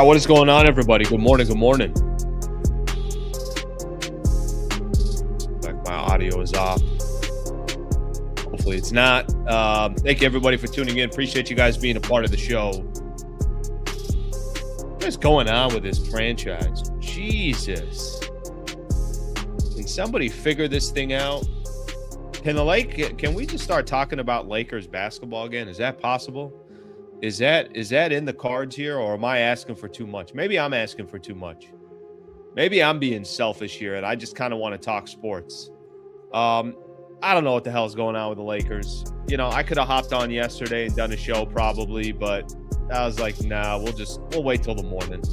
What is going on, everybody? Good morning. Good morning. Like my audio is off. Hopefully it's not. Thank you, everybody, for tuning in. Appreciate you guys being a part of the show. What is going on with this franchise? Jesus. Can somebody figure this thing out? Can we just start talking about Lakers basketball again? Is that possible? Is that in the cards here, or am I asking for too much? Maybe I'm asking for too much. Maybe I'm being selfish here, and I just kind of want to talk sports. I don't know what the hell is going on with the Lakers. You know, I could have hopped on yesterday and done a show probably, but I was like, nah, we'll wait till the morning.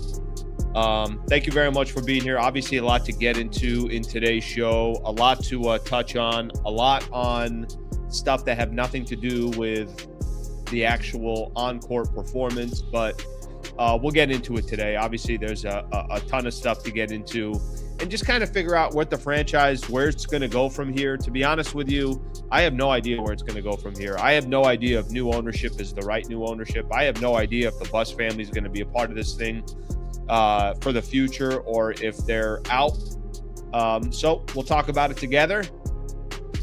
Thank you very much for being here. Obviously, a lot to get into in today's show, a lot to touch on, a lot on stuff that have nothing to do with the actual on-court performance, but we'll get into it today. Obviously, there's a ton of stuff to get into and just kind of figure out what the franchise, where it's going to go from here. To be honest with you, I have no idea where it's going to go from here. I have no idea if new ownership is the right new ownership. I have no idea if the Buss family is going to be a part of this thing for the future or if they're out. So we'll talk about it together.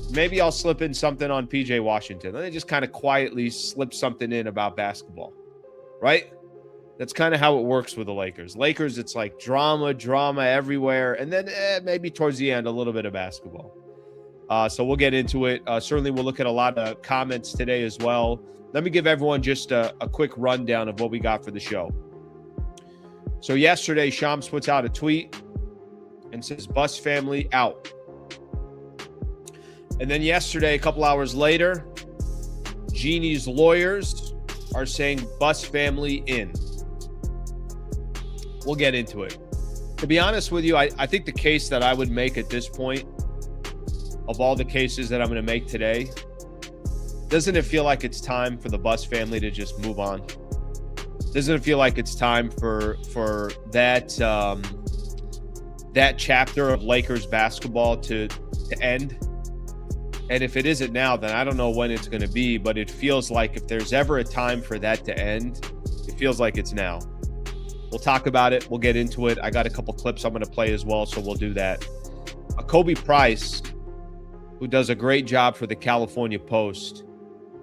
Maybe I'll slip in something on PJ Washington. Let me just kind of quietly slip something in about basketball, right? That's kind of how it works with the Lakers. Lakers, it's like drama everywhere. And then maybe towards the end, a little bit of basketball. So we'll get into it. Certainly, we'll look at a lot of comments today as well. Let me give everyone just a quick rundown of what we got for the show. So yesterday, Shams puts out a tweet and says, Buss family out. And then yesterday, a couple hours later, Jeannie's lawyers are saying Buss family in. We'll get into it. To be honest with you, I think the case that I would make at this point, of all the cases that I'm going to make today, doesn't it feel like it's time for the Buss family to just move on? Doesn't it feel like it's time for that that chapter of Lakers basketball to end? And if it isn't now, then I don't know when it's going to be, but it feels like if there's ever a time for that to end, it feels like it's now. We'll talk about it. We'll get into it. I got a couple clips I'm going to play as well, so we'll do that. Khobi Price, who does a great job for the California Post,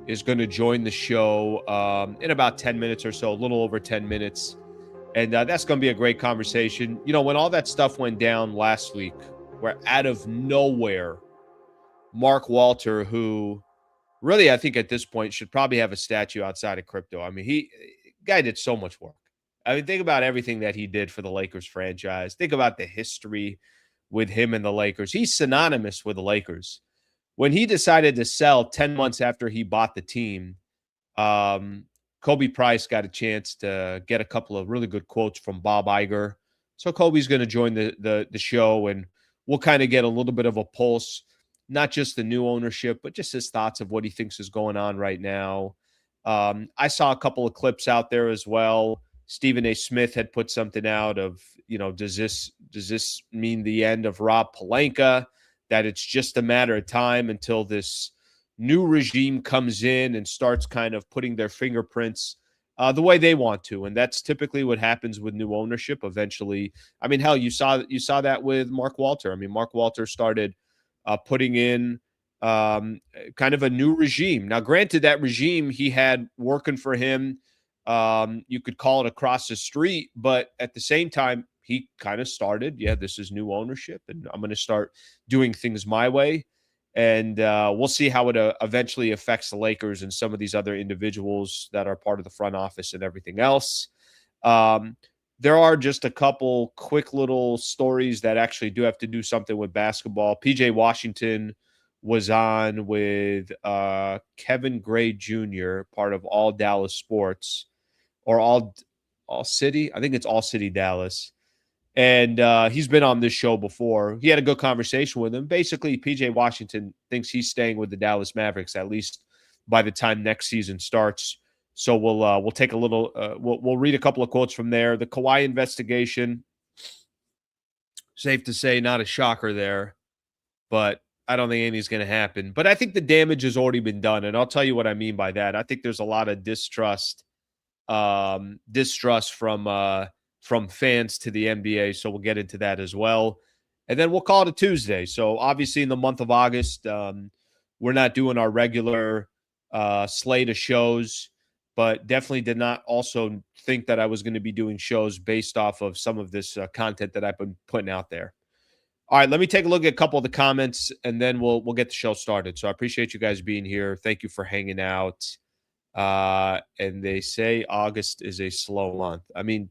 is going to join the show in about 10 minutes or so, a little over 10 minutes. And that's going to be a great conversation. You know, when all that stuff went down last week, where out of nowhere, Mark Walter, who really, I think at this point should probably have a statue outside of crypto. I mean, guy did so much work. I mean, think about everything that he did for the Lakers franchise. Think about the history with him and the Lakers. He's synonymous with the Lakers. When he decided to sell 10 months after he bought the team, Khobi Price got a chance to get a couple of really good quotes from Bob Iger. So Khobi's going to join the show, and we'll kind of get a little bit of a pulse, not just the new ownership, but just his thoughts of what he thinks is going on right now. I saw a couple of clips out there as well. Stephen A. Smith had put something out of, you know, does this mean the end of Rob Pelinka? That it's just a matter of time until this new regime comes in and starts kind of putting their fingerprints the way they want to. And that's typically what happens with new ownership eventually. I mean, hell, you saw that with Mark Walter. I mean, Mark Walter started putting in kind of a new regime. Now, granted, that regime he had working for him, you could call it across the street, but at the same time, he kind of started, this is new ownership, and I'm going to start doing things my way. And we'll see how it eventually affects the Lakers and some of these other individuals that are part of the front office and everything else. There are just a couple quick little stories that actually do have to do something with basketball. PJ Washington was on with Kevin Gray Jr., part of All Dallas Sports, or All City. I think it's All City Dallas. And he's been on this show before. He had a good conversation with him. Basically, PJ Washington thinks he's staying with the Dallas Mavericks, at least by the time next season starts. So we'll take a little we'll read a couple of quotes from there. The Kawhi investigation, safe to say, not a shocker there, but I don't think anything's going to happen. But I think the damage has already been done, and I'll tell you what I mean by that. I think there's a lot of distrust from from fans to the NBA. So we'll get into that as well. And then we'll call it a Tuesday. So obviously in the month of August, we're not doing our regular slate of shows, but definitely did not also think that I was going to be doing shows based off of some of this content that I've been putting out there. All right, let me take a look at a couple of the comments, and then we'll get the show started. So I appreciate you guys being here. Thank you for hanging out. And they say August is a slow month. I mean,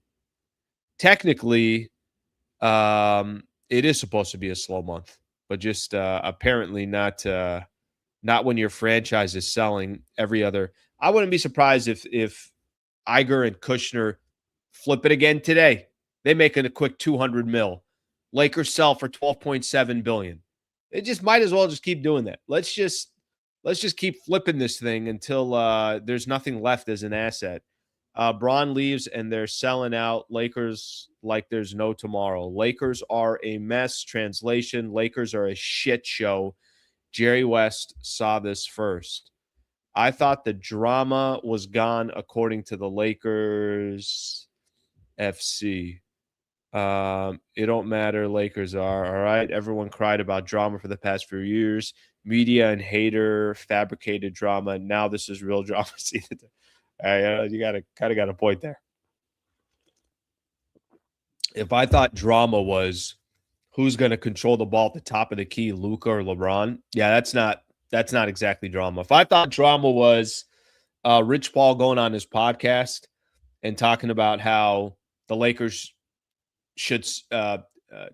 technically, it is supposed to be a slow month, but just apparently not when your franchise is selling every other. I wouldn't be surprised if Iger and Kushner flip it again today. They make it a quick 200 mil. Lakers sell for 12.7 billion. It just might as well just keep doing that. Let's just keep flipping this thing until there's nothing left as an asset. Braun leaves and they're selling out. Lakers like there's no tomorrow. Lakers are a mess. Translation: Lakers are a shit show. Jerry West saw this first. I thought the drama was gone according to the Lakers FC. It don't matter. Lakers are all right. Everyone cried about drama for the past few years. Media and hater fabricated drama. Now this is real drama. See, you got a point there. If I thought drama was who's going to control the ball at the top of the key, Luka or LeBron, yeah, that's not exactly drama. If I thought drama was Rich Paul going on his podcast and talking about how the Lakers should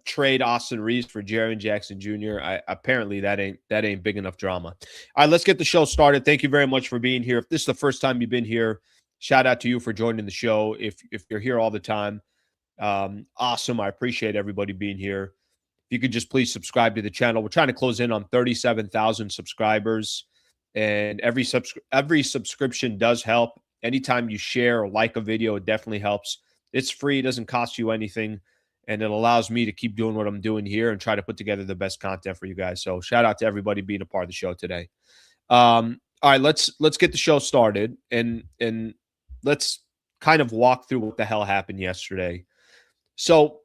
trade Austin Reeves for Jaren Jackson Jr., apparently that ain't big enough drama. All right, let's get the show started. Thank you very much for being here. If this is the first time you've been here, shout out to you for joining the show. If you're here all the time, awesome. I appreciate everybody being here. If you could just please subscribe to the channel. We're trying to close in on 37,000 subscribers, and every subscription does help. Anytime you share or like a video, it definitely helps. It's free. It doesn't cost you anything, and it allows me to keep doing what I'm doing here and try to put together the best content for you guys. So shout out to everybody being a part of the show today. All right, let's get the show started, and let's kind of walk through what the hell happened yesterday. So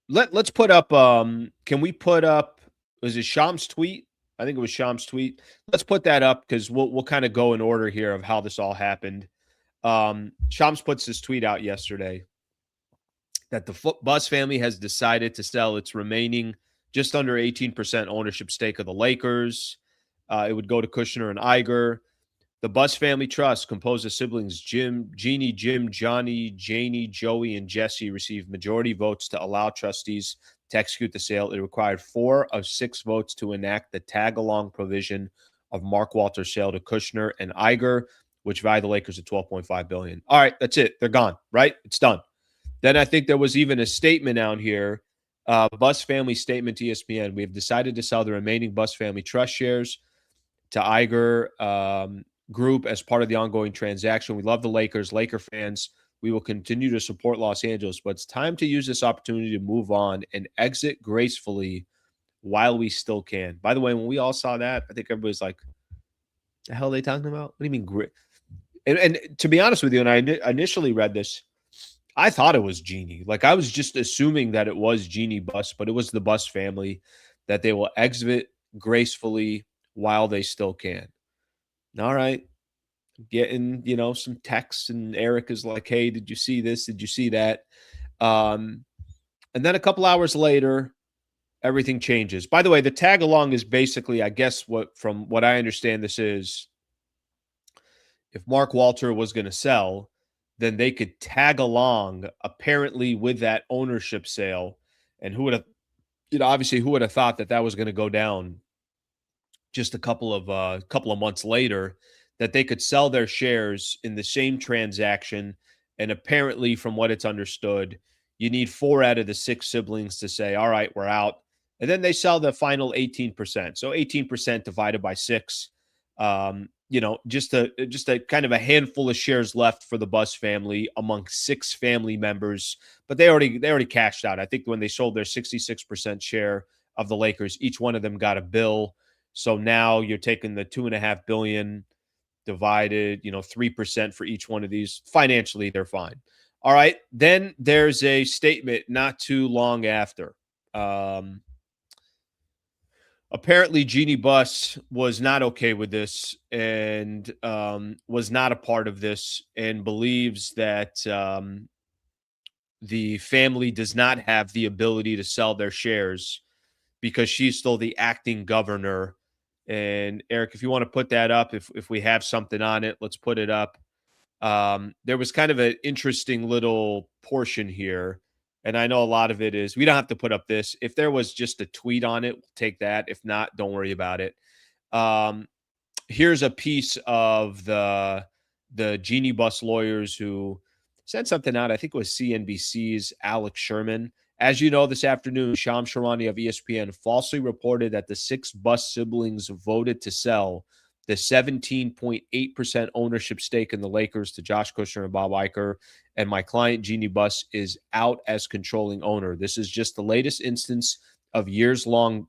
let's put up. Can we put up? Was it Sham's tweet? I think it was Sham's tweet. Let's put that up because we'll kind of go in order here of how this all happened. Shams puts this tweet out yesterday that the Buss family has decided to sell its remaining just under 18% ownership stake of the Lakers. It would go to Kushner and Iger. The Buss family trust, composed of siblings Jeanie, Jim, Johnny, Janie, Joey, and Jesse, received majority votes to allow trustees to execute the sale. It required 4 of 6 votes to enact the tag-along provision of Mark Walter's sale to Kushner and Iger, which valued the Lakers at $12.5 billion. All right, that's it. They're gone, right? It's done. Then I think there was even a statement out here, Buss family statement to ESPN. We have decided to sell the remaining Buss family trust shares to Iger Group as part of the ongoing transaction. We love the Lakers, Laker fans. We will continue to support Los Angeles, but it's time to use this opportunity to move on and exit gracefully while we still can. By the way, when we all saw that, I think everybody's like, the hell are they talking about? What do you mean great? And to be honest with you, and I initially read this, I thought it was Jeanie. Like, I was just assuming that it was Jeanie Buss, but it was the Buss family, that they will exit gracefully while they still can. All right. Getting, some texts, and Eric is like, hey, did you see this? Did you see that? And then a couple hours later, everything changes. By the way, the tag along is basically, I guess, from what I understand, this is if Mark Walter was going to sell, then they could tag along apparently with that ownership sale. And who would have, obviously who would have thought that was going to go down just a couple of months later, that they could sell their shares in the same transaction. And apparently, from what it's understood, you need 4 out of the 6 siblings to say, all right, we're out. And then they sell the final 18%. So 18% divided by 6, just a kind of a handful of shares left for the Buss family among 6 family members. But they already cashed out. I think when they sold their 66% share of the Lakers, each one of them got a bill. So now you're taking the $2.5 billion divided, 3% for each one of these. Financially, they're fine. All right. Then there's a statement not too long after. Um, Apparently, Jeanie Buss was not okay with this and was not a part of this and believes that the family does not have the ability to sell their shares because she's still the acting governor. And Eric, if you want to put that up, if we have something on it, let's put it up. There was kind of an interesting little portion here. And I know a lot of it is we don't have to put up this. If there was just a tweet on it, we'll take that. If not, don't worry about it. Um, Here's a piece of the Jeanie Buss lawyers who sent something out. I think it was CNBC's Alex Sherman. As you know, this afternoon, Shams Charania of ESPN falsely reported that the six Buss siblings voted to sell the 17.8% ownership stake in the Lakers to Josh Kushner and Bob Iger, and my client, Jeanie Buss, is out as controlling owner. This is just the latest instance of years-long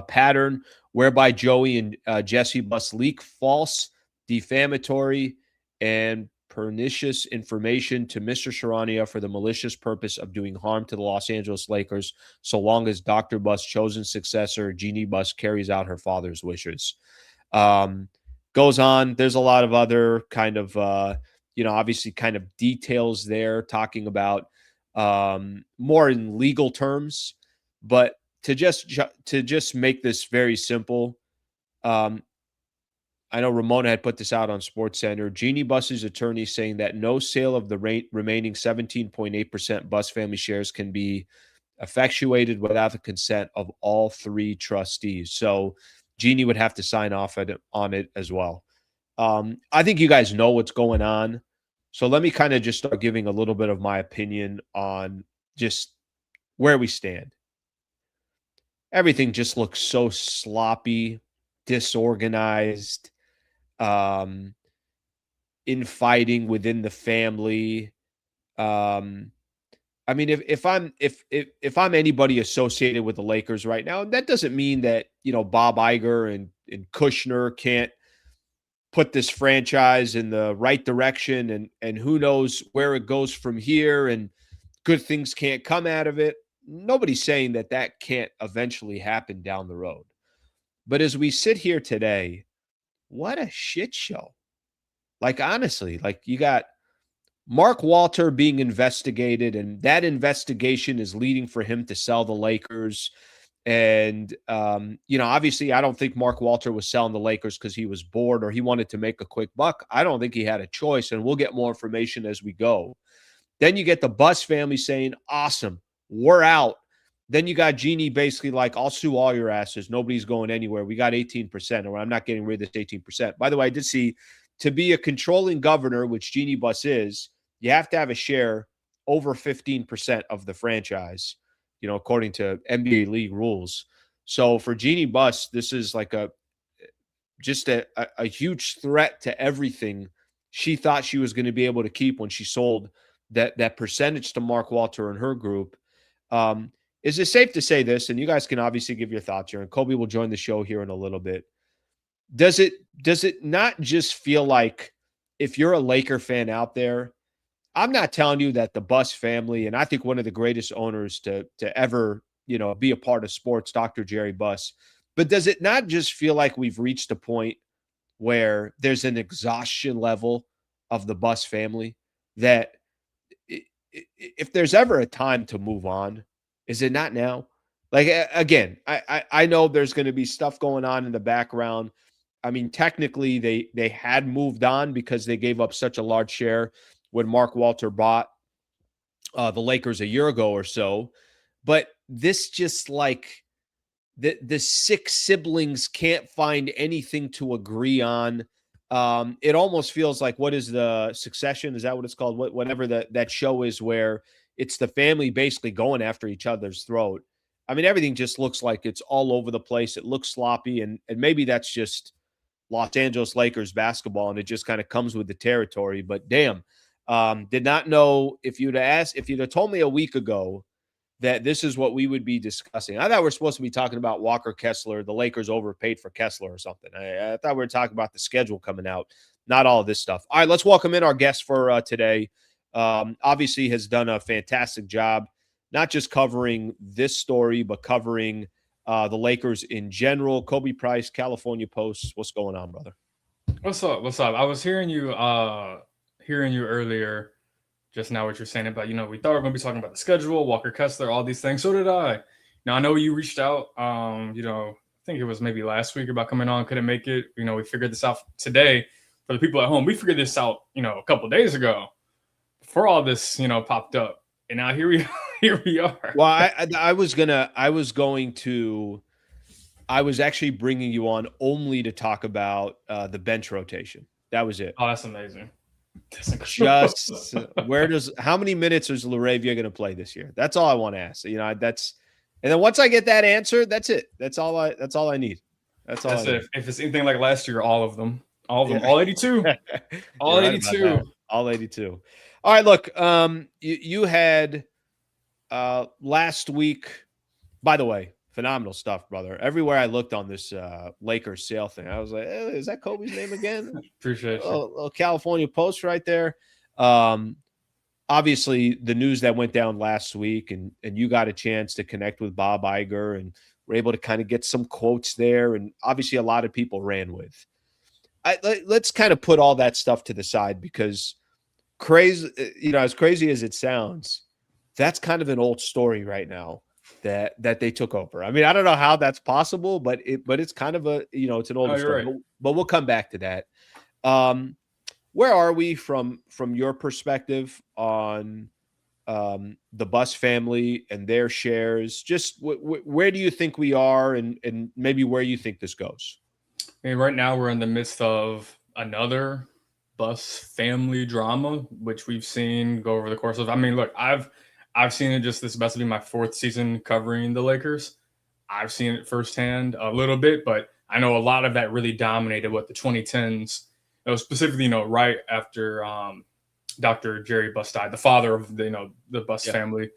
pattern whereby Joey and Jesse Buss leak false, defamatory, and pernicious information to Mr. Charania for the malicious purpose of doing harm to the Los Angeles Lakers, so long as Dr. Buss' chosen successor, Jeanie Buss, carries out her father's wishes. Goes on. There's a lot of other kind of, obviously kind of details there talking about more in legal terms, but to just make this very simple, I know Ramona had put this out on SportsCenter. Jeanie Buss's attorney saying that no sale of the remaining 17.8% Buss family shares can be effectuated without the consent of all three trustees. So Jeanie would have to sign off on it as well. I think you guys know what's going on. So let me kind of just start giving a little bit of my opinion on just where we stand. Everything just looks so sloppy, disorganized, infighting within the family. I mean, if I'm anybody associated with the Lakers right now, that doesn't mean that, Bob Iger and Kushner can't put this franchise in the right direction and who knows where it goes from here and good things can't come out of it. Nobody's saying that can't eventually happen down the road. But as we sit here today, what a shit show. Like, honestly, like you got Mark Walter being investigated, and that investigation is leading for him to sell the Lakers. And, obviously, I don't think Mark Walter was selling the Lakers because he was bored or he wanted to make a quick buck. I don't think he had a choice, and we'll get more information as we go. Then you get the Buss family saying, awesome, we're out. Then you got Jeanie basically like, I'll sue all your asses. Nobody's going anywhere. We got 18%, or I'm not getting rid of this 18%. By the way, I did see to be a controlling governor, which Jeanie Buss is, you have to have a share over 15% of the franchise, according to NBA league rules. So for Jeanie Buss, this is like a huge threat to everything she thought she was going to be able to keep when she sold that percentage to Mark Walter and her group. Is it safe to say this? And you guys can obviously give your thoughts here, and Khobi will join the show here in a little bit. Does it not just feel like, if you're a Laker fan out there, I'm not telling you that the Buss family, and I think one of the greatest owners to ever, be a part of sports, Dr. Jerry Buss, but does it not just feel like we've reached a point where there's an exhaustion level of the Buss family that if there's ever a time to move on, is it not now? Like, again, I know there's going to be stuff going on in the background. I mean, technically, they had moved on because they gave up such a large share when Mark Walter bought the Lakers a year ago or so. But this just like the six siblings can't find anything to agree on. It almost feels like, what is the Succession? Is that what it's called? Whatever that show is, where it's the family basically going after each other's throat. I mean, everything just looks like it's all over the place. It looks sloppy, and maybe that's just Los Angeles Lakers basketball, and it just kind of comes with the territory. But damn, did not know. If you'd have told me a week ago that this is what we would be discussing. I thought we're supposed to be talking about Walker Kessler. The Lakers overpaid for Kessler or something. I thought we were talking about the schedule coming out, not all of this stuff. All right, let's welcome in our guest for today. Obviously has done a fantastic job, not just covering this story, but covering the Lakers in general. Khobi Price, California Post. What's going on, brother? What's up? What's up? I was hearing you earlier just now what you're saying about, we thought we were gonna be talking about the schedule, Walker Kessler, all these things. So did I. Now I know you reached out, I think it was maybe last week about coming on, couldn't make it. We figured this out today for the people at home. We figured this out, a couple of days ago before all this, popped up. And now here we here we are. Well, I was actually bringing you on only to talk about the bench rotation. That was it. Oh, that's amazing. Just how many minutes is Laravia going to play this year? That's all I want to ask. And then once I get that answer, that's it. That's all I need. That's all. That's it. If it's anything like last year, all of them, all 82, all 82, all 82. All right, look, you had last week, by the way, phenomenal stuff, brother. Everywhere I looked on this Lakers sale thing, I was like, hey, is that Khobi's name again? Appreciate you. Little California Post right there. Obviously, the news that went down last week, and you got a chance to connect with Bob Iger, and we're able to kind of get some quotes there, and obviously a lot of people ran with. Let's kind of put all that stuff to the side, because crazy, as crazy as it sounds, that's kind of an old story right now that they took over. I mean, I don't know how that's possible, but it's kind of it's an older story. Right. But we'll come back to that. Where are we from your perspective on the Buss family and their shares? Just where do you think we are, and maybe where you think this goes? I mean, right now we're in the midst of another Buss family drama, which we've seen go over the course of. I mean, look, I've seen it just this about to be my 4th season covering the Lakers. I've seen it firsthand a little bit, but I know a lot of that really dominated the 2010s. It was specifically, right after Dr. Jeanie Buss died, the father of the Buss family,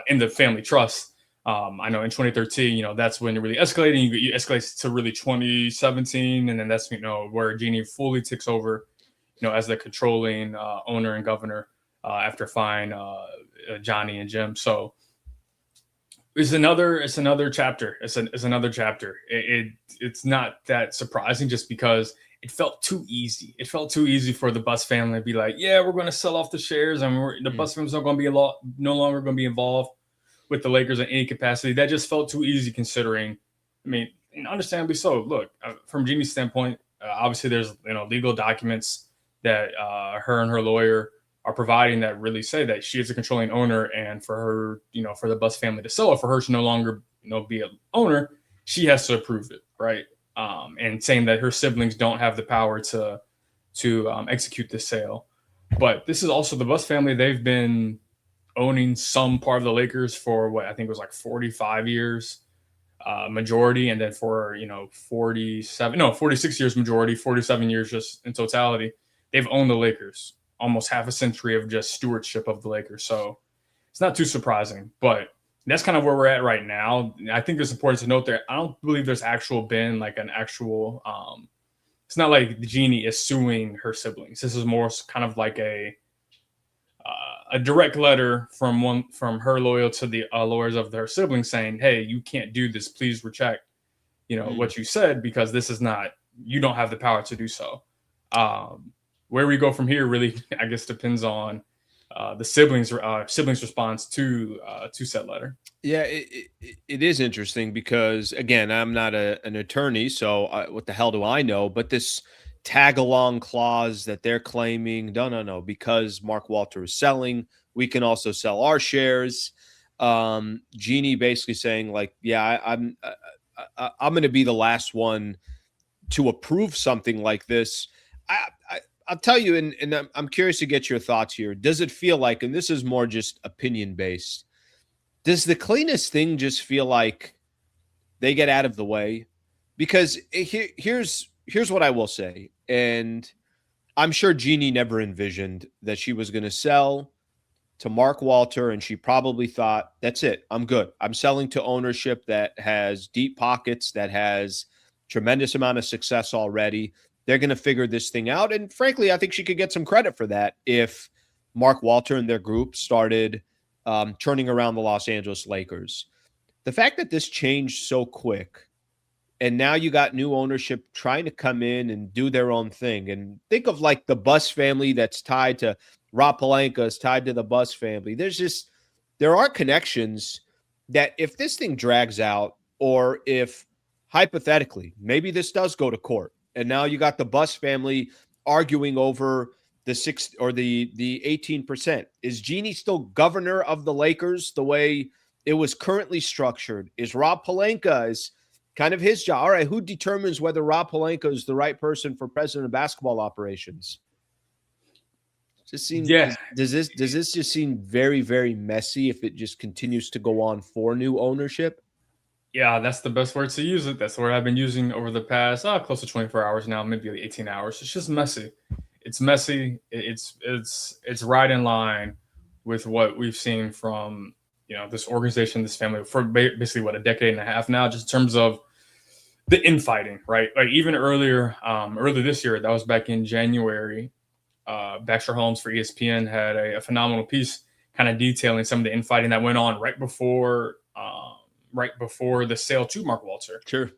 in the family trust. I know in 2013, that's when it really escalated. You escalate to really 2017, and then that's where Jeanie fully takes over, as the controlling owner and governor after firing Johnny and Jim. So it's another chapter. It's another chapter. It's not that surprising, just because it felt too easy. It felt too easy for the Buss family to be like, yeah, we're going to sell off the shares, and the Buss family's no longer going to be involved with the Lakers in any capacity. That just felt too easy, considering, I mean, understandably so. Look, from Jeannie's standpoint, obviously there's legal documents that her and her lawyer are providing that really say that she is a controlling owner, and for her, for the Buss family to sell it, for her to no longer be an owner, she has to approve it, right? And saying that her siblings don't have the power to execute this sale. But this is also the Buss family. They've been owning some part of the Lakers for what I think was like 45 years, majority, and then for 46 years majority, 47 years just in totality. They've owned the Lakers almost half a century of just stewardship of the Lakers. So it's not too surprising, but that's kind of where we're at right now. I think it's important to note that I don't believe there's been an actual, it's not like Jeanie is suing her siblings. This is more kind of like a direct letter from her lawyer to the lawyers of their siblings saying, hey, you can't do this. Please recheck, what you said, because this is not, you don't have the power to do so. Where we go from here really, I guess, depends on the siblings' response to said letter. Yeah, it is interesting because, again, I'm not an attorney, so what the hell do I know? But this tag-along clause that they're claiming, no, because Mark Walter is selling, we can also sell our shares. Jeanie basically saying, like, yeah, I'm going to be the last one to approve something like this. I'll tell you, and I'm curious to get your thoughts here. Does it feel like, and this is more just opinion-based, does the cleanest thing just feel like they get out of the way? Because here's what I will say, and I'm sure Jeanie never envisioned that she was going to sell to Mark Walter, and she probably thought, that's it, I'm good. I'm selling to ownership that has deep pockets, that has tremendous amount of success already. They're going to figure this thing out. And frankly, I think she could get some credit for that if Mark Walter and their group started turning around the Los Angeles Lakers. The fact that this changed so quick, and now you got new ownership trying to come in and do their own thing. And think of like the Buss family that's tied to Rob Pelinka is tied to the Buss family. There are connections that if this thing drags out, or if hypothetically, maybe this does go to court, and now you got the Buss family arguing over the 6 or the 18%. Is Jeanie still governor of the Lakers the way it was currently structured? Is Rob Pelinka is kind of his job? All right, who determines whether Rob Pelinka is the right person for president of basketball operations? Just seems, does this just seem very, very messy if it just continues to go on for new ownership? Yeah, that's the best word to use it. That's the word I've been using over the past close to 24 hours now, maybe 18 hours. It's just messy. It's messy. It's right in line with what we've seen from this organization, this family for basically what, a decade and a half now, just in terms of the infighting, right? Like even earlier this year, that was back in January. Baxter Holmes for ESPN had a phenomenal piece kind of detailing some of the infighting that went on right before the sale to Mark Walter. Sure.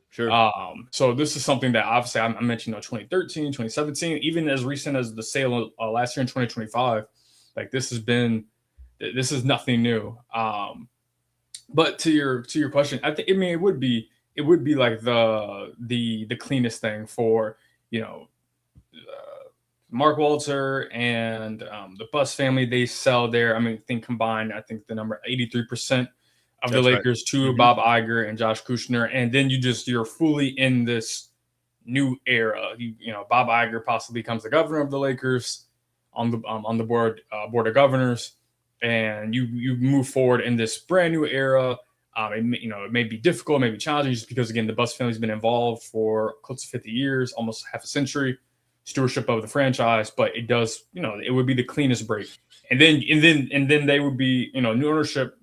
So this is something that obviously I mentioned 2013, 2017, even as recent as the sale last year in 2025. Like this is nothing new. But to your question, it would be like the cleanest thing for Mark Walter and the Buss family. They sell their, I think combined, I think the number 83% of the Lakers to Bob Iger and Josh Kushner, and then you're fully in this new era. Bob Iger possibly becomes the governor of the Lakers on the board of governors, and you move forward in this brand new era. It may be difficult, it may be challenging, just because again the Buss family's been involved for close to 50 years, almost half a century, stewardship of the franchise. But it does, it would be the cleanest break, and then they would be, new ownership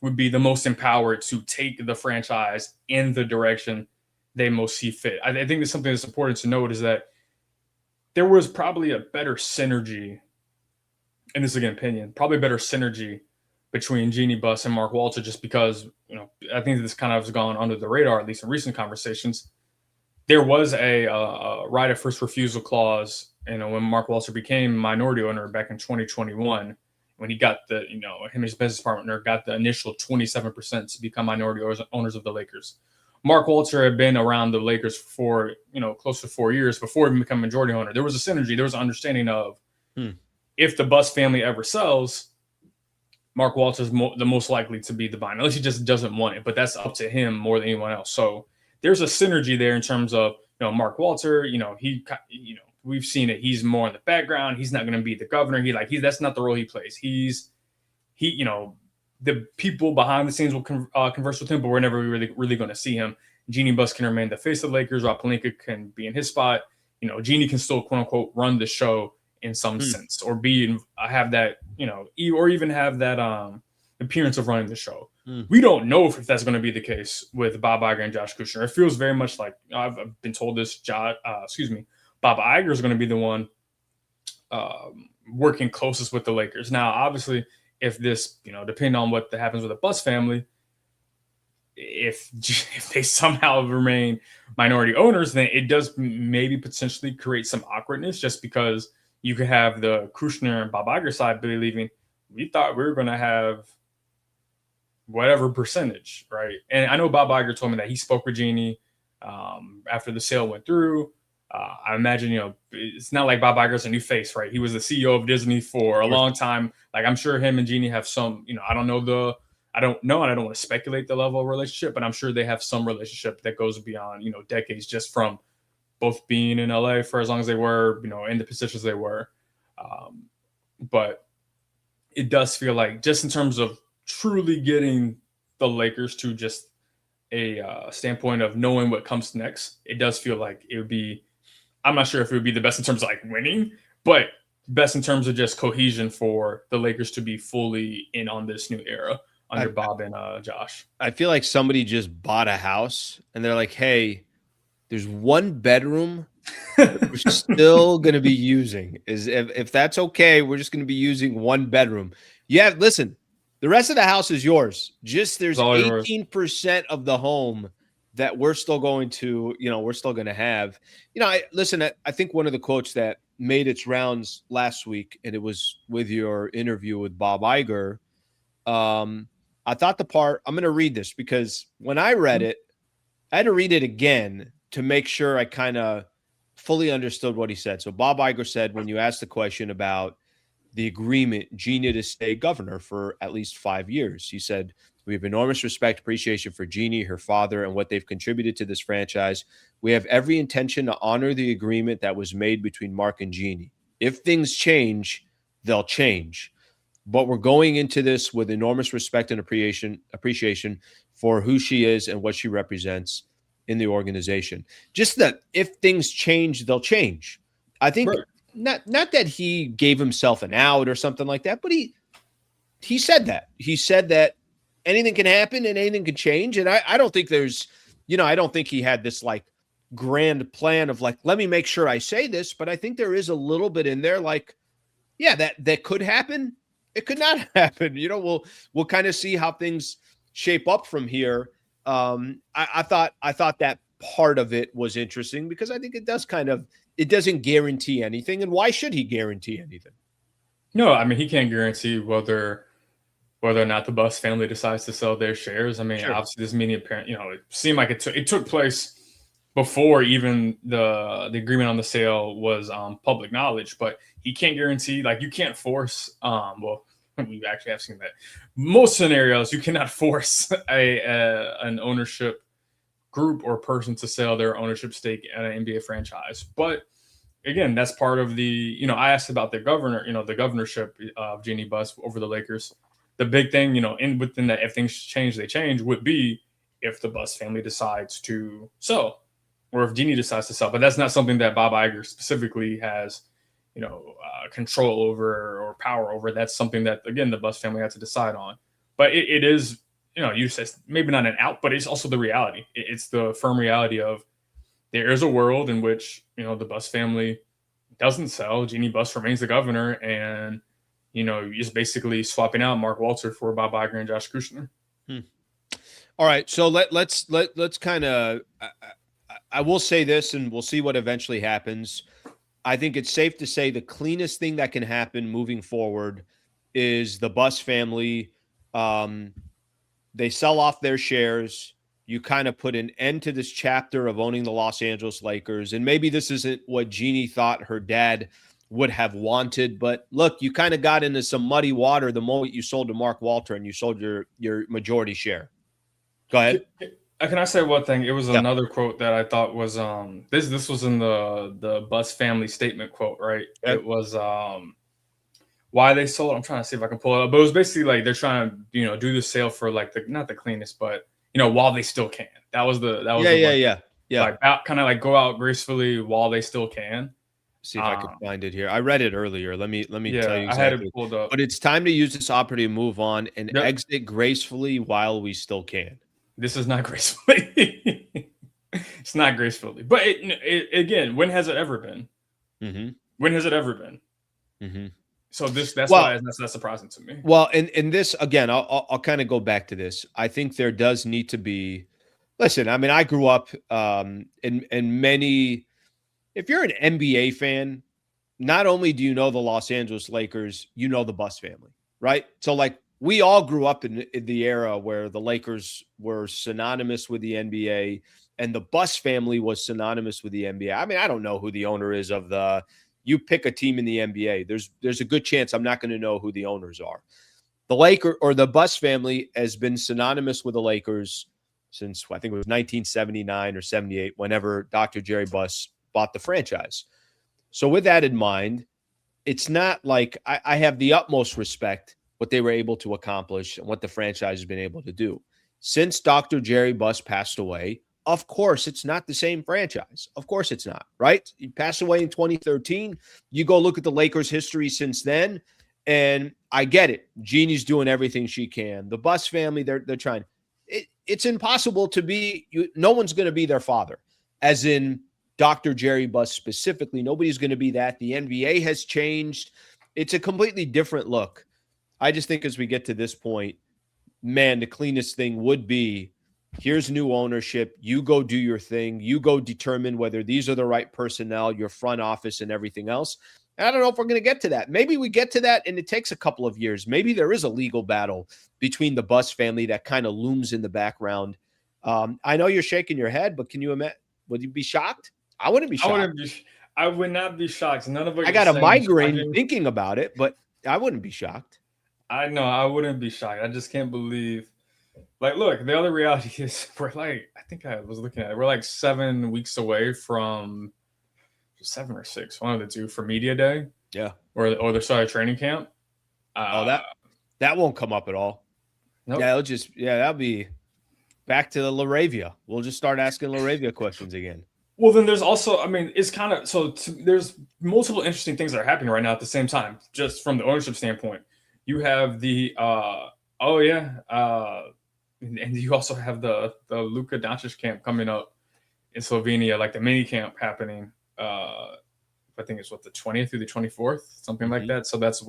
would be the most empowered to take the franchise in the direction they most see fit. I think there's something that's important to note, is that there was probably a better synergy, and this is again opinion, probably better synergy between Jeanie Buss and Mark Walter, just because, I think this kind of has gone under the radar, at least in recent conversations. There was a right of first refusal clause, when Mark Walter became minority owner back in 2021, when he got him and his business partner got the initial 27% to become minority owners of the Lakers. Mark Walter had been around the Lakers for, close to 4 years before he became majority owner. There was a synergy. There was an understanding of if the Buss family ever sells, Mark Walter's the most likely to be the buyer, unless he just doesn't want it. But that's up to him more than anyone else. So there's a synergy there in terms of, Mark Walter, we've seen it. He's more in the background. He's not going to be the governor. That's not the role he plays. The people behind the scenes will converse with him, but we're never really going to see him. Jeanie Buss can remain the face of the Lakers. Rob Pelinka can be in his spot. Jeanie can still, quote unquote, run the show in some sense, or have that, or even have that appearance of running the show. We don't know if that's going to be the case with Bob Iger and Josh Kushner. It feels very much like I've been told this. Bob Iger is going to be the one working closest with the Lakers. Now, obviously, if this, depending on what happens with the Buss family, if they somehow remain minority owners, then it does maybe potentially create some awkwardness, just because you could have the Kushner and Bob Iger side believing we thought we were going to have whatever percentage, right? And I know Bob Iger told me that he spoke with Jeanie after the sale went through. I imagine, it's not like Bob Iger's a new face, right? He was the CEO of Disney for a long time. Like, I'm sure him and Jeanie have some, I don't know, and I don't want to speculate the level of relationship, but I'm sure they have some relationship that goes beyond, decades, just from both being in LA for as long as they were, in the positions they were. But it does feel like, just in terms of truly getting the Lakers to just a standpoint of knowing what comes next, it does feel like it would be, I'm not sure if it would be the best in terms of like winning, but best in terms of just cohesion for the Lakers to be fully in on this new era under Bob and Josh. I feel like somebody just bought a house and they're like, hey, there's one bedroom We're still going to be using is if that's okay, we're just going to be using one bedroom. Yeah, listen, the rest of the house is yours. Just there's 18% of the home that we're still going to, we're still going to have. I think one of the quotes that made its rounds last week, and it was with your interview with Bob Iger. I thought I'm going to read this because when I read it, I had to read it again to make sure I kind of fully understood what he said. So Bob Iger said, when you asked the question about the agreement, Jeanie to stay governor for at least 5 years, he said, we have enormous respect, appreciation for Jeanie, her father, and what they've contributed to this franchise. We have every intention to honor the agreement that was made between Mark and Jeanie. If things change, they'll change. But we're going into this with enormous respect and appreciation for who she is and what she represents in the organization. Just that if things change, they'll change. I think not that he gave himself an out or something like that, but he said that. He said that anything can happen and anything can change. And I don't think there's, I don't think he had this like grand plan of like, let me make sure I say this, but I think there is a little bit in there like, yeah, that could happen. It could not happen. We'll kind of see how things shape up from here. I thought that part of it was interesting because I think it doesn't guarantee anything. And why should he guarantee anything? No, I mean, he can't guarantee whether or not the Buss family decides to sell their shares. I mean, sure. Obviously this meeting apparent, it seemed like it took place before even the agreement on the sale was public knowledge, but he can't guarantee, like, you can't force, well, we actually have seen that. Most scenarios, you cannot force an ownership group or person to sell their ownership stake at an NBA franchise. But again, that's part of the, I asked about the governorship of Jeanie Buss over the Lakers. The big thing, within that, if things change, they change, would be if the Buss family decides to sell or if Jeanie decides to sell. But that's not something that Bob Iger specifically has, control over or power over. That's something that, again, the Buss family had to decide on. But it is, you said maybe not an out, but it's also the reality. It's the firm reality of there is a world in which, the Buss family doesn't sell. Jeanie Buss remains the governor, and you're just basically swapping out Mark Walter for Bob Iger and Josh Kushner. All right, so let's kind of. I will say this, and we'll see what eventually happens. I think it's safe to say the cleanest thing that can happen moving forward is the Buss family. They sell off their shares. You kind of put an end to this chapter of owning the Los Angeles Lakers, and maybe this isn't what Jeanie thought her dad would have wanted, but look, you kind of got into some muddy water the moment you sold to Mark Walter and you sold your majority share. Go ahead. Can I say one thing? It was another quote that I thought was this was in the Buss family statement quote, right? Yep. It was why they sold. I'm trying to see if I can pull it up, but it was basically like they're trying to do the sale for like not the cleanest, but while they still can. That was like kind of like go out gracefully while they still can. See if I can find it here. I read it earlier. Let me tell you exactly. I had it pulled up. But it's time to use this opportunity to move on and exit gracefully while we still can. This is not gracefully. It's not gracefully. But again, when has it ever been? Mm-hmm. When has it ever been? Mm-hmm. So that's why that's not surprising to me. Well, and this again, I'll kind of go back to this. I think there does need to be. Listen, I mean, I grew up in many. If you're an NBA fan, not only do you know the Los Angeles Lakers, you know the Buss family, right? So like we all grew up in the era where the Lakers were synonymous with the NBA and the Buss family was synonymous with the NBA. I mean, I don't know who the owner is of you pick a team in the NBA. There's a good chance I'm not going to know who the owners are. The Laker or the Buss family has been synonymous with the Lakers since I think it was 1979 or 78, whenever Dr. Jerry Buss bought the franchise. So with that in mind, it's not like I have the utmost respect what they were able to accomplish and what the franchise has been able to do. Since Dr. Jerry Buss passed away, of course, it's not the same franchise. Of course it's not, right? He passed away in 2013. You go look at the Lakers' history since then, and I get it. Jeanie's doing everything she can. The Buss family, they're trying. It's impossible to be – no one's going to be their father, as in Dr. Jerry Buss specifically. Nobody's going to be that. The NBA has changed. It's a completely different look. I just think as we get to this point, man, the cleanest thing would be, here's new ownership. You go do your thing. You go determine whether these are the right personnel, your front office and everything else. And I don't know if we're going to get to that. Maybe we get to that and it takes a couple of years. Maybe there is a legal battle between the Buss family that kind of looms in the background. I know you're shaking your head, but can you imagine? Would you be shocked? I wouldn't be shocked. I would not be shocked. None of it. I got a migraine thinking about it, but I wouldn't be shocked. I know I wouldn't be shocked. I just can't believe. Like, look, the other reality is we're like, I think I was looking at it. We're like 7 weeks away from 7 or 6, one of the two, for media day. Yeah. Or the start of training camp. That won't come up at all. Nope. Yeah, that'll be back to the LaRavia. We'll just start asking LaRavia questions again. Well, then there's also, I mean, it's kind of, there's multiple interesting things that are happening right now at the same time, just from the ownership standpoint. You have the, and you also have the Luka Doncic camp coming up in Slovenia, like the mini camp happening. I think it's the 20th through the 24th, something like that. So that's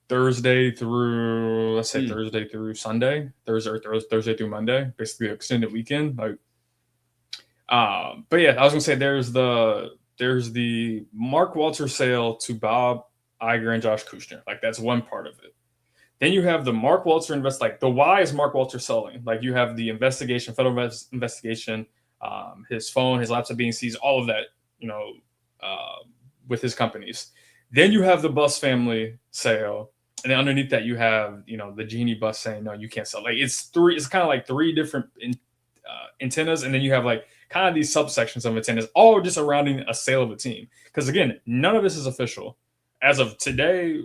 Thursday through Sunday, Thursday through Monday, basically an extended weekend. Like, but yeah, I was gonna say there's the Mark Walter sale to Bob Iger and Josh Kushner. Like, that's one part of it. Then you have the Mark Walter like the why is Mark Walter selling? Like, you have the investigation, federal investigation, his phone, his laptop being seized, all of that, with his companies. Then you have the Buss family sale. And then underneath that, you have, the Jeanie Buss saying, no, you can't sell. Like, it's kind of like 3 different antennas. And then you have like kind of these subsections of antennas, all just surrounding a sale of a team. Because again, none of this is official. As of today,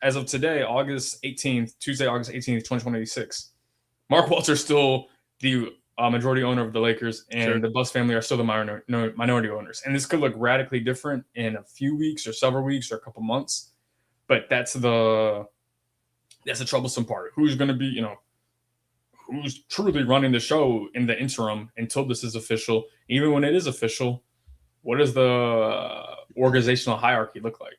August 18th, Tuesday, August 18th, 2026, Mark Walter's still the majority owner of the Lakers, and the Buss family are still the minority owners. And this could look radically different in a few weeks or several weeks or a couple months. But that's the troublesome part. Who's going to be, who's truly running the show in the interim until this is official? Even when it is official, what does the organizational hierarchy look like?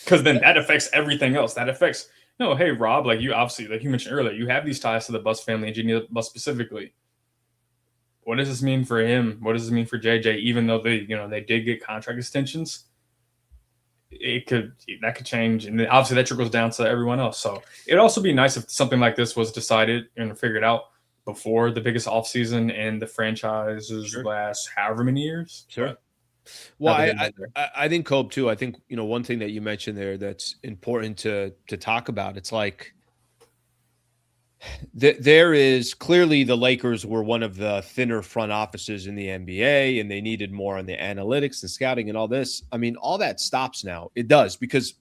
Because then that affects everything else. That affects, hey, Rob, like you obviously, like you mentioned earlier, you have these ties to the Buss family and Jeanie Buss specifically. What does this mean for him? What does this mean for JJ? Even though they did get contract extensions, that could change, and then obviously that trickles down to everyone else. So it'd also be nice if something like this was decided and figured out before the biggest offseason in the franchise's last however many years. Sure. Well, I think, Khobi, too, I think, one thing that you mentioned there that's important to talk about, it's like there is clearly the Lakers were one of the thinner front offices in the NBA, and they needed more on the analytics and scouting and all this. I mean, all that stops now. It does, because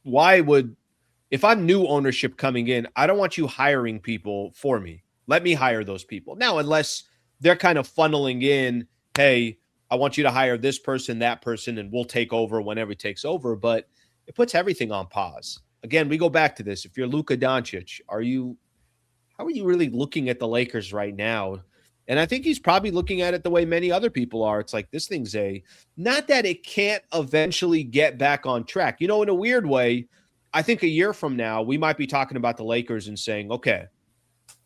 if I'm new ownership coming in, I don't want you hiring people for me. Let me hire those people. Now, unless they're kind of funneling in, hey, I want you to hire this person, that person, and we'll take over whenever it takes over. But it puts everything on pause. Again, we go back to this. If you're Luka Doncic, how are you really looking at the Lakers right now? And I think he's probably looking at it the way many other people are. It's like, this thing's not that it can't eventually get back on track. In a weird way, I think a year from now, we might be talking about the Lakers and saying, okay,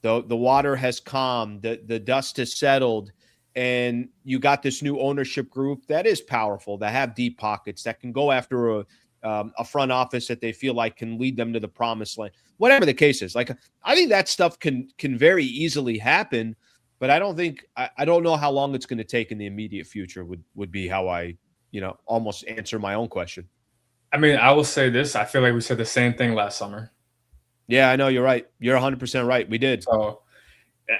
the water has calmed, the dust has settled, and you got this new ownership group that is powerful, that have deep pockets, that can go after a front office that they feel like can lead them to the promised land. Whatever the case is, like, I think that stuff can very easily happen, but I don't know how long it's going to take in the immediate future would be how I, almost answer my own question. I mean, I will say this. I feel like we said the same thing last summer. Yeah, I know you're right. You're 100% right. We did. So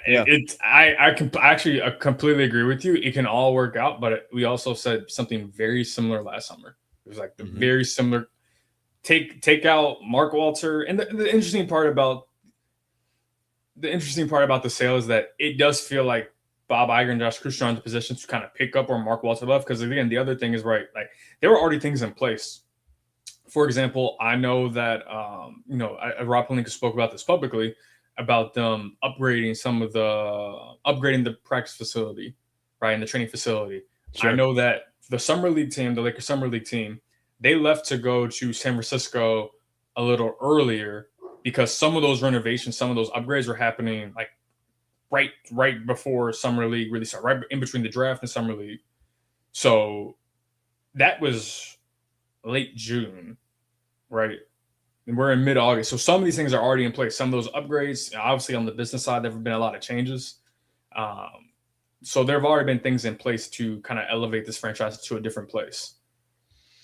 yeah, I completely agree with you. It can all work out, but we also said something very similar last summer. It was like the very similar. Take out Mark Walter, and the interesting part about the sale is that it does feel like Bob Iger and Josh Kushner are in the position to kind of pick up where Mark Walter left. Because again, the other thing is like there were already things in place. For example, I know that Rob Pelinka spoke about this publicly about them upgrading the practice facility, right, and the training facility. I know that the summer league team, the Lakers summer league team, they left to go to San Francisco a little earlier because some of those renovations, some of those upgrades were happening like right before summer league really started, right in between the draft and summer league. So that was late June, right? And we're in mid-August. So some of these things are already in place. Some of those upgrades, obviously on the business side, there have been a lot of changes. So there have already been things in place to kind of elevate this franchise to a different place.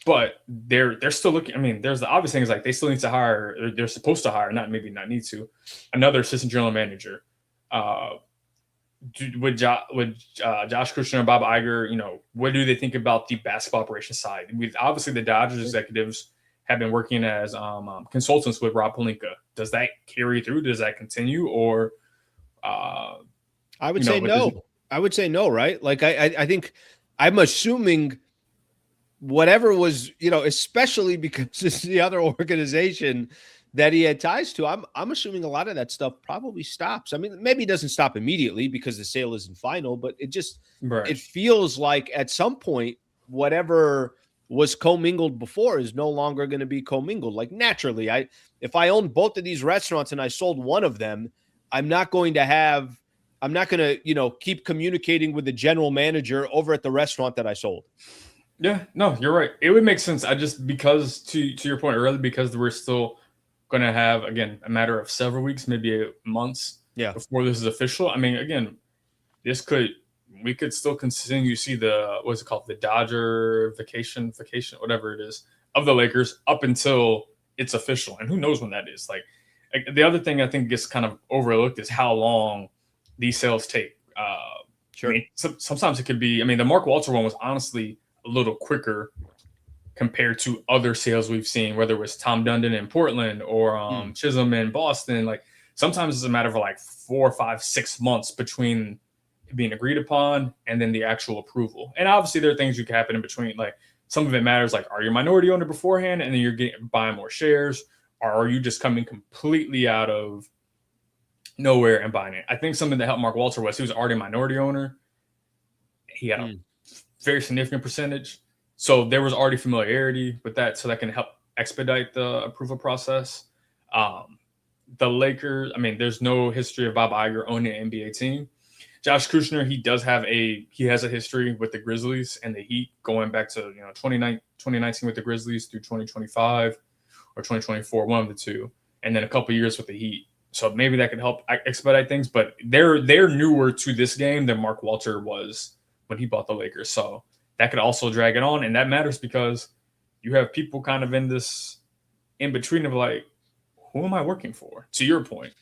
But they're still looking. I mean, there's the obvious thing is like they still need to hire. They're supposed to hire, not need to, another assistant general manager. With Josh Kushner and Bob Iger, what do they think about the basketball operations side? With obviously the Dodgers executives have been working as consultants with Rob Pelinka. Does that carry through? Does that continue? Or I would say no. I would say no, right? Like I think I'm assuming whatever was, especially because it's the other organization that he had ties to, I'm assuming a lot of that stuff probably stops. I mean, maybe it doesn't stop immediately because the sale isn't final, but it just It feels like at some point, whatever was commingled before is no longer going to be commingled. Like naturally, if I owned both of these restaurants and I sold one of them, I'm not going to, keep communicating with the general manager over at the restaurant that I sold. Yeah, no, you're right. It would make sense. Because to your point earlier, because we're still going to have, again, a matter of several weeks, maybe months before this is official. I mean, again, we could still continue to see what's it called? The Dodger vacation, whatever it is, of the Lakers up until it's official. And who knows when that is. Like the other thing I think gets kind of overlooked is how long these sales take. Sure. I mean, sometimes it could be, the Mark Walter one was honestly a little quicker compared to other sales we've seen, whether it was Tom Dundon in Portland or Chisholm in Boston. Like sometimes it's a matter of like 4, 5, 6 months between being agreed upon and then the actual approval. And obviously there are things that can happen in between. Like some of it matters, like are you a minority owner beforehand and then you're buying more shares, or are you just coming completely out of nowhere and buying it? I think something that helped Mark Walter was he was already a minority owner. He had a very significant percentage. So there was already familiarity with that. So that can help expedite the approval process. The Lakers, there's no history of Bob Iger owning an NBA team. Josh Kushner, he has a history with the Grizzlies and the Heat going back to 2019 with the Grizzlies through 2025 or 2024, one of the two, and then a couple years with the Heat. So maybe that could help expedite things. But they're newer to this game than Mark Walter was when he bought the Lakers. So that could also drag it on, and that matters because you have people kind of in this in between of like, who am I working for? To your point.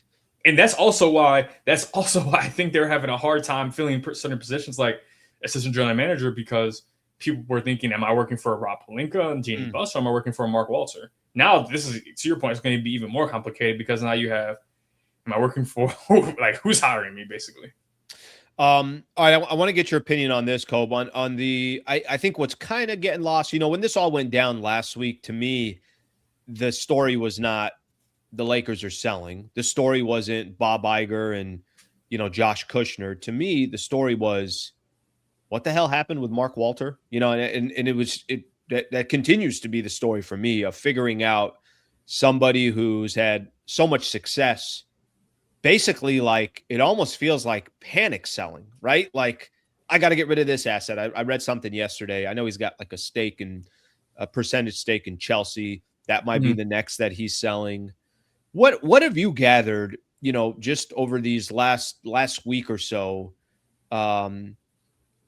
And that's also why I think they're having a hard time filling certain positions like assistant general manager, because people were thinking, am I working for Rob Pelinka and Jeanie Buss, or am I working for Mark Walter? Now, this is, to your point, it's going to be even more complicated because now you have, am I working for, like, who's hiring me, basically? All right, I want to get your opinion on this, Kobe. On the, I think what's kind of getting lost, when this all went down last week, to me, the story was not the Lakers are selling. The story wasn't Bob Iger and, Josh Kushner. To me, the story was what the hell happened with Mark Walter, and it was that continues to be the story for me of figuring out somebody who's had so much success. Basically, like, it almost feels like panic selling, right? Like, I got to get rid of this asset. I read something yesterday. I know he's got like a percentage stake in Chelsea. That might be the next that he's selling. What have you gathered, just over these last week or so?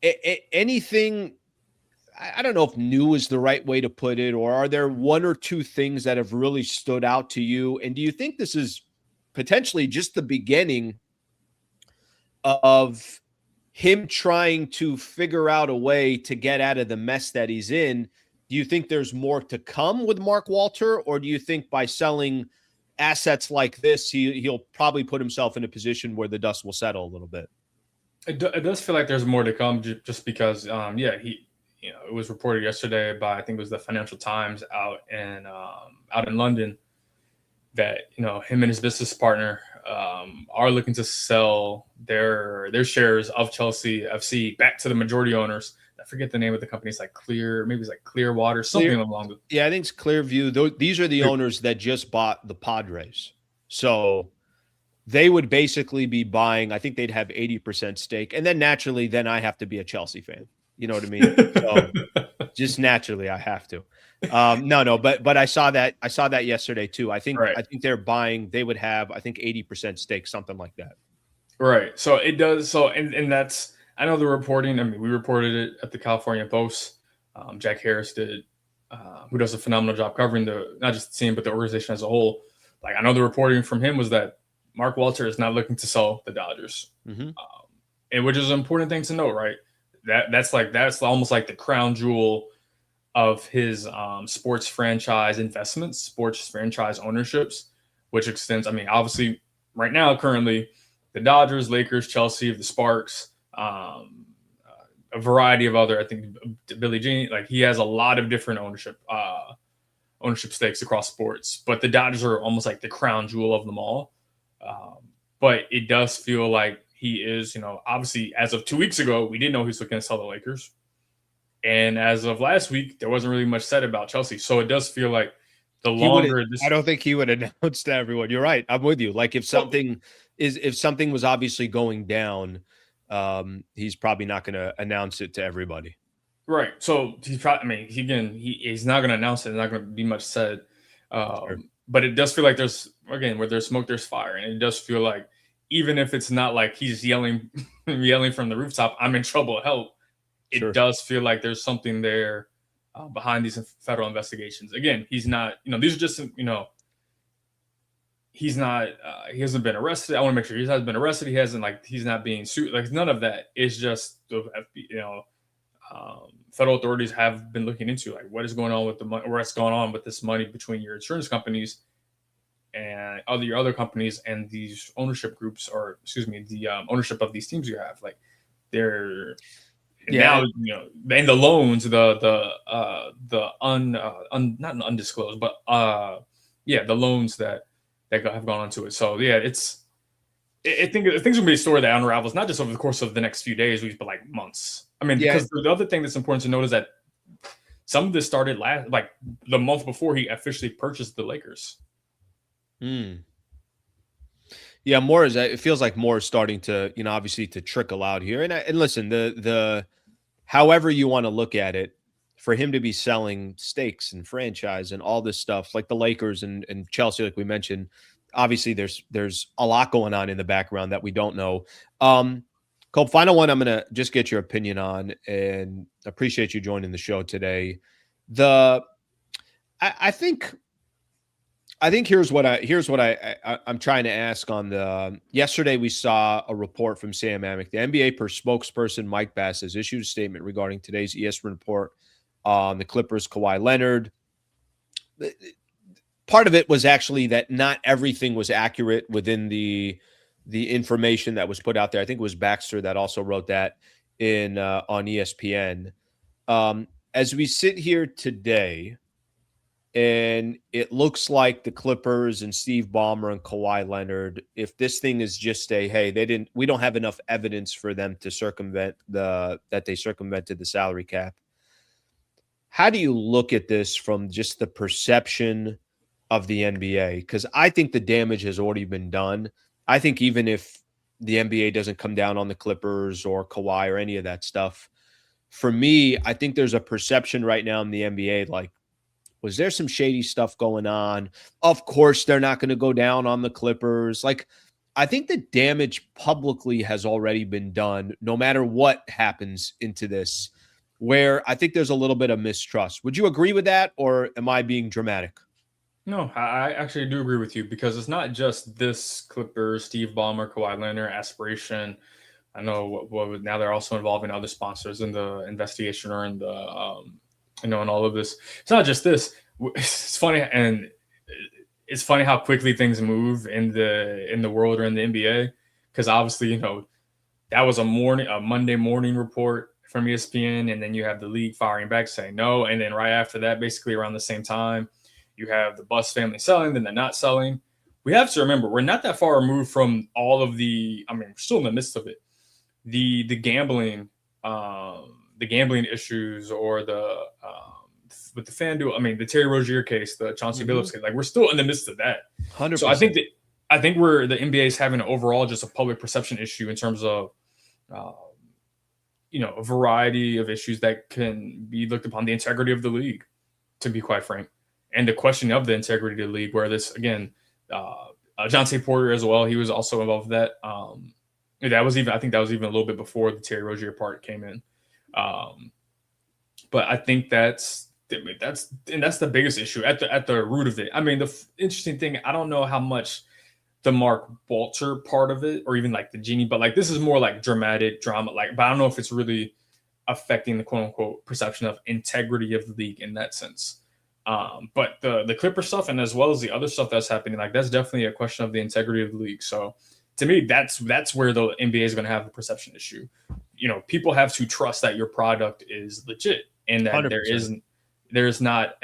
Anything, I don't know if new is the right way to put it, or are there one or two things that have really stood out to you? And do you think this is potentially just the beginning of him trying to figure out a way to get out of the mess that he's in? Do you think there's more to come with Mark Walter, or do you think by selling assets like this, he'll probably put himself in a position where the dust will settle a little bit? It does feel like there's more to come, just because, it was reported yesterday by, I think it was the Financial Times out in London, that him and his business partner are looking to sell their shares of Chelsea FC back to the majority owners. I forget the name of the company. It's like maybe it's like Clearwater, something along the. Yeah, I think it's Clearview. These are the owners that just bought the Padres. So they would basically be buying, I think they'd have 80% stake. And then naturally, then I have to be a Chelsea fan. You know what I mean? So just naturally I have to. No, but I saw that yesterday too. I think they're buying, they would have, I think 80% stake, something like that. Right. So it does. So, and that's, I know the reporting, I mean, we reported it at the California Post. Jack Harris did, who does a phenomenal job covering not just the team, but the organization as a whole. Like, I know the reporting from him was that Mark Walter is not looking to sell the Dodgers. Mm-hmm. And which is an important thing to note, right? That's almost like the crown jewel of his sports franchise investments, sports franchise ownerships, which extends, I mean, obviously right now, currently the Dodgers, Lakers, Chelsea, the Sparks, a variety of other, I think Billie Jean, like he has a lot of different ownership stakes across sports, but the Dodgers are almost like the crown jewel of them all. But it does feel like he is, obviously as of 2 weeks ago, we didn't know he was looking to sell the Lakers. And as of last week, there wasn't really much said about Chelsea. So it does feel like the longer I don't think he would announce to everyone. You're right. I'm with you. Like if something was obviously going down, he's probably not going to announce it to everybody. Right. So he's probably, I mean, he's not going to announce it. There's not going to be much said. Sure. But it does feel like where there's smoke, there's fire. And it does feel like, even if it's not like he's yelling from the rooftop, I'm in trouble, help. It sure. does feel like there's something there behind these federal investigations. Again, he's not, these are just, he's not, he hasn't been arrested. I want to make sure he hasn't been arrested. He hasn't, he's not being sued. Like, none of that. It's just, federal authorities have been looking into, like, what is going on with the money, or what's going on with this money between your insurance companies and your other companies and these ownership groups, or the ownership of these teams you have. Like, they're now, and the loans, not undisclosed, but the loans that have gone into it. So yeah, I think things will be a story that unravels not just over the course of the next few days, but like months. I mean, because the other thing that's important to note is that some of this started the month before he officially purchased the Lakers. Yeah, it feels like more is starting to, obviously to trickle out here. And listen, the however you want to look at it, for him to be selling stakes and franchise and all this stuff, like the Lakers and Chelsea, like we mentioned, obviously there's a lot going on in the background that we don't know. Cole, final one I'm going to just get your opinion on, and appreciate you joining the show today. I think here's what I'm trying to ask on the yesterday. We saw a report from Sam Amick. The NBA spokesperson Mike Bass has issued a statement regarding today's ESPN report on the Clippers, Kawhi Leonard. Part of it was actually that not everything was accurate within the information that was put out there. I think it was Baxter that also wrote that on ESPN. As we sit here today, and it looks like the Clippers and Steve Ballmer and Kawhi Leonard, if this thing is just we don't have enough evidence for them to circumvented the salary cap. How do you look at this from just the perception of the NBA? Because I think the damage has already been done. I think even if the NBA doesn't come down on the Clippers or Kawhi or any of that stuff, for me, I think there's a perception right now in the NBA, like, was there some shady stuff going on? Of course, they're not going to go down on the Clippers. Like, I think the damage publicly has already been done, no matter what happens into this, where I think there's a little bit of mistrust. Would you agree with that, or am I being dramatic? No, I actually do agree with you, because it's not just this Clippers, Steve Ballmer, Kawhi Leonard, Aspiration. I know what now they're also involving other sponsors in the investigation or in the in all of this. It's not just this. It's funny, and it's funny how quickly things move in the world or in the NBA, because obviously that was a Monday morning report from ESPN, and then you have the league firing back saying no, and then right after that, basically around the same time, you have the Buss family selling, then they're not selling. We have to remember, we're not that far removed from all of we're still in the midst of it. The gambling gambling issues or with the FanDuel. I mean, the Terry Rozier case, the Chauncey Billups case. Like, we're still in the midst of that. 100%. So I think we're the NBA is having overall just a public perception issue in terms of, a variety of issues that can be looked upon the integrity of the league, to be quite frank, and the question of the integrity of the league. Where this again, Jonte Porter as well, he was also involved with that. I think that was even a little bit before the Terry Rozier part came in. But I think that's the biggest issue at the root of it. I mean, the interesting thing, I don't know how much the Mark Walter part of it, or even like the Jeanie, but like this is more like dramatic drama. Like, but I don't know if it's really affecting the quote unquote perception of integrity of the league in that sense. But the Clipper stuff, and as well as the other stuff that's happening, like that's definitely a question of the integrity of the league. So to me, that's where the NBA is going to have a perception issue. People have to trust that your product is legit and that 100%. there's not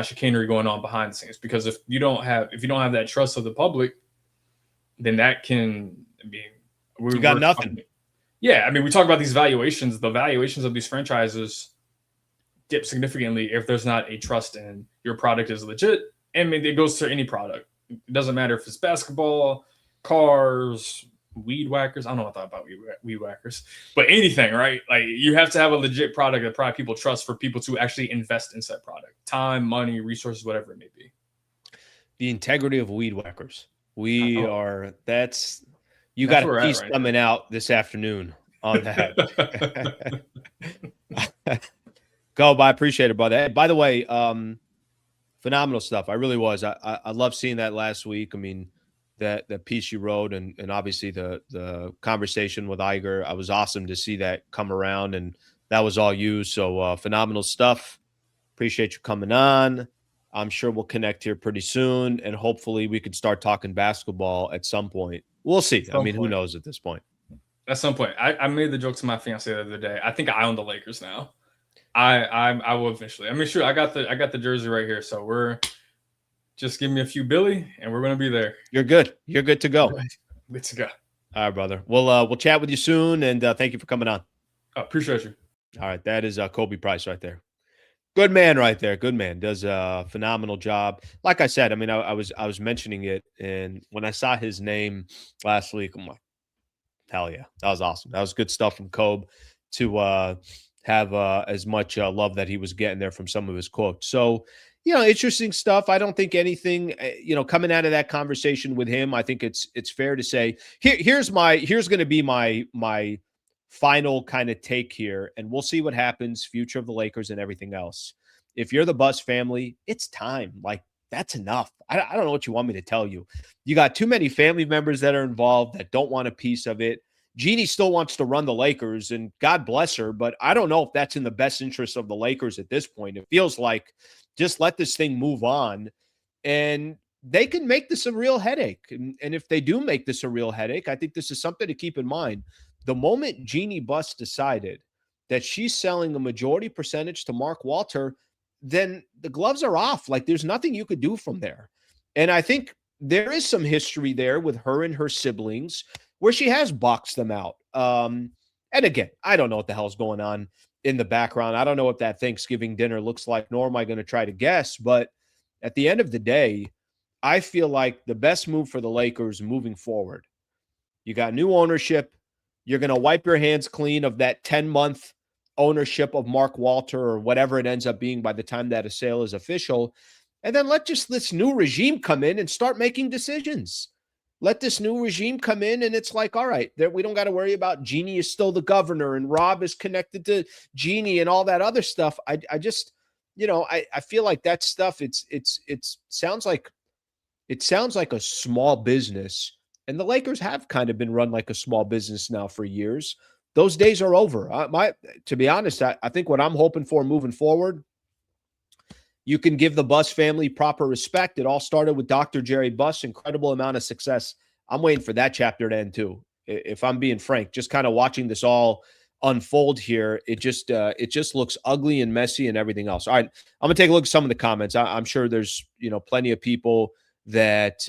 chicanery going on behind the scenes. Because if you don't have that trust of the public, then that can you got nothing. Yeah, I mean, we talk about these valuations. The valuations of these franchises dip significantly if there's not a trust in your product is legit. I mean, it goes to any product. It doesn't matter if it's basketball, cars, weed whackers. I don't know what I thought about weed whackers, but anything, right? Like, you have to have a legit product that probably people trust for people to actually invest in said product. Time, money, resources, whatever it may be. The integrity of weed whackers. You got a piece coming out this afternoon on that. Go, I appreciate it, brother. Hey, by the way, phenomenal stuff. I really was. I love seeing that last week. I mean, that piece you wrote, and obviously the conversation with Iger. I was awesome to see that come around, and that was all you. So phenomenal stuff. Appreciate you coming on. I'm sure we'll connect here pretty soon, and hopefully we could start talking basketball at some point. We'll see. Who knows at this point? At some point. I made the joke to my fiance the other day. I think I own the Lakers now. I will eventually. I mean, sure, I got the jersey right here. So we're just give me a few Billy, and we're gonna be there. You're good. You're good to go. Good to go. All right, brother. We'll chat with you soon, and thank you for coming on. Appreciate you. All right, that is Khobi Price right there. Good man right there. Good man. Does a phenomenal job. Like I said, I mean, I was mentioning it, and when I saw his name last week, I'm like, hell yeah, that was awesome. That was good stuff from Khobi to have as much love that he was getting there from some of his quotes. So, interesting stuff. I don't think anything, coming out of that conversation with him, I think it's fair to say here's going to be my final kind of take here, and we'll see what happens, future of the Lakers and everything else. If you're the Buss family, it's time. Like, that's enough. I don't know what you want me to tell you. You got too many family members that are involved that don't want a piece of it. Jeanie still wants to run the Lakers, and God bless her, but I don't know if that's in the best interest of the Lakers at this point. It feels like just let this thing move on, and they can make this a real headache. And if they do make this a real headache, I think this is something to keep in mind. The moment Jeanie Buss decided that she's selling a majority percentage to Mark Walter, then the gloves are off. Like, there's nothing you could do from there. And I think there is some history there with her and her siblings where she has boxed them out. And again, I don't know what the hell's going on in the background. I don't know what that Thanksgiving dinner looks like, nor am I going to try to guess. But at the end of the day, I feel like the best move for the Lakers moving forward, you got new ownership. You're going to wipe your hands clean of that 10-month ownership of Mark Walter or whatever it ends up being by the time that a sale is official. And then let just this new regime come in and start making decisions. Let this new regime come in, and it's like, all right, we don't got to worry about Jeanie is still the governor and Rob is connected to Jeanie and all that other stuff. I just, I feel like that stuff, it sounds like a small business. And the Lakers have kind of been run like a small business now for years. Those days are over. To be honest, I think what I'm hoping for moving forward, you can give the Buss family proper respect. It all started with Dr. Jerry Buss, incredible amount of success. I'm waiting for that chapter to end too. If I'm being frank, just kind of watching this all unfold here, it just looks ugly and messy and everything else. All right, I'm gonna take a look at some of the comments. I'm sure there's plenty of people that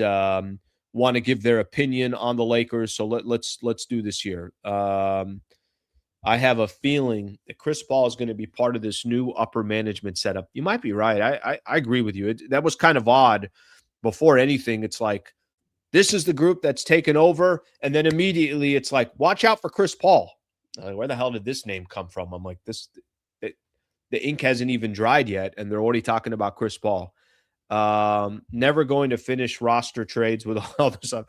want to give their opinion on the Lakers. So let's do this here. I have a feeling that Chris Paul is going to be part of this new upper management setup. You might be right. I agree with you. That was kind of odd. Before anything, it's like, this is the group that's taken over. And then immediately it's like, watch out for Chris Paul. Like, where the hell did this name come from? I'm like, the ink hasn't even dried yet. And they're already talking about Chris Paul. Never going to finish roster trades with all this stuff.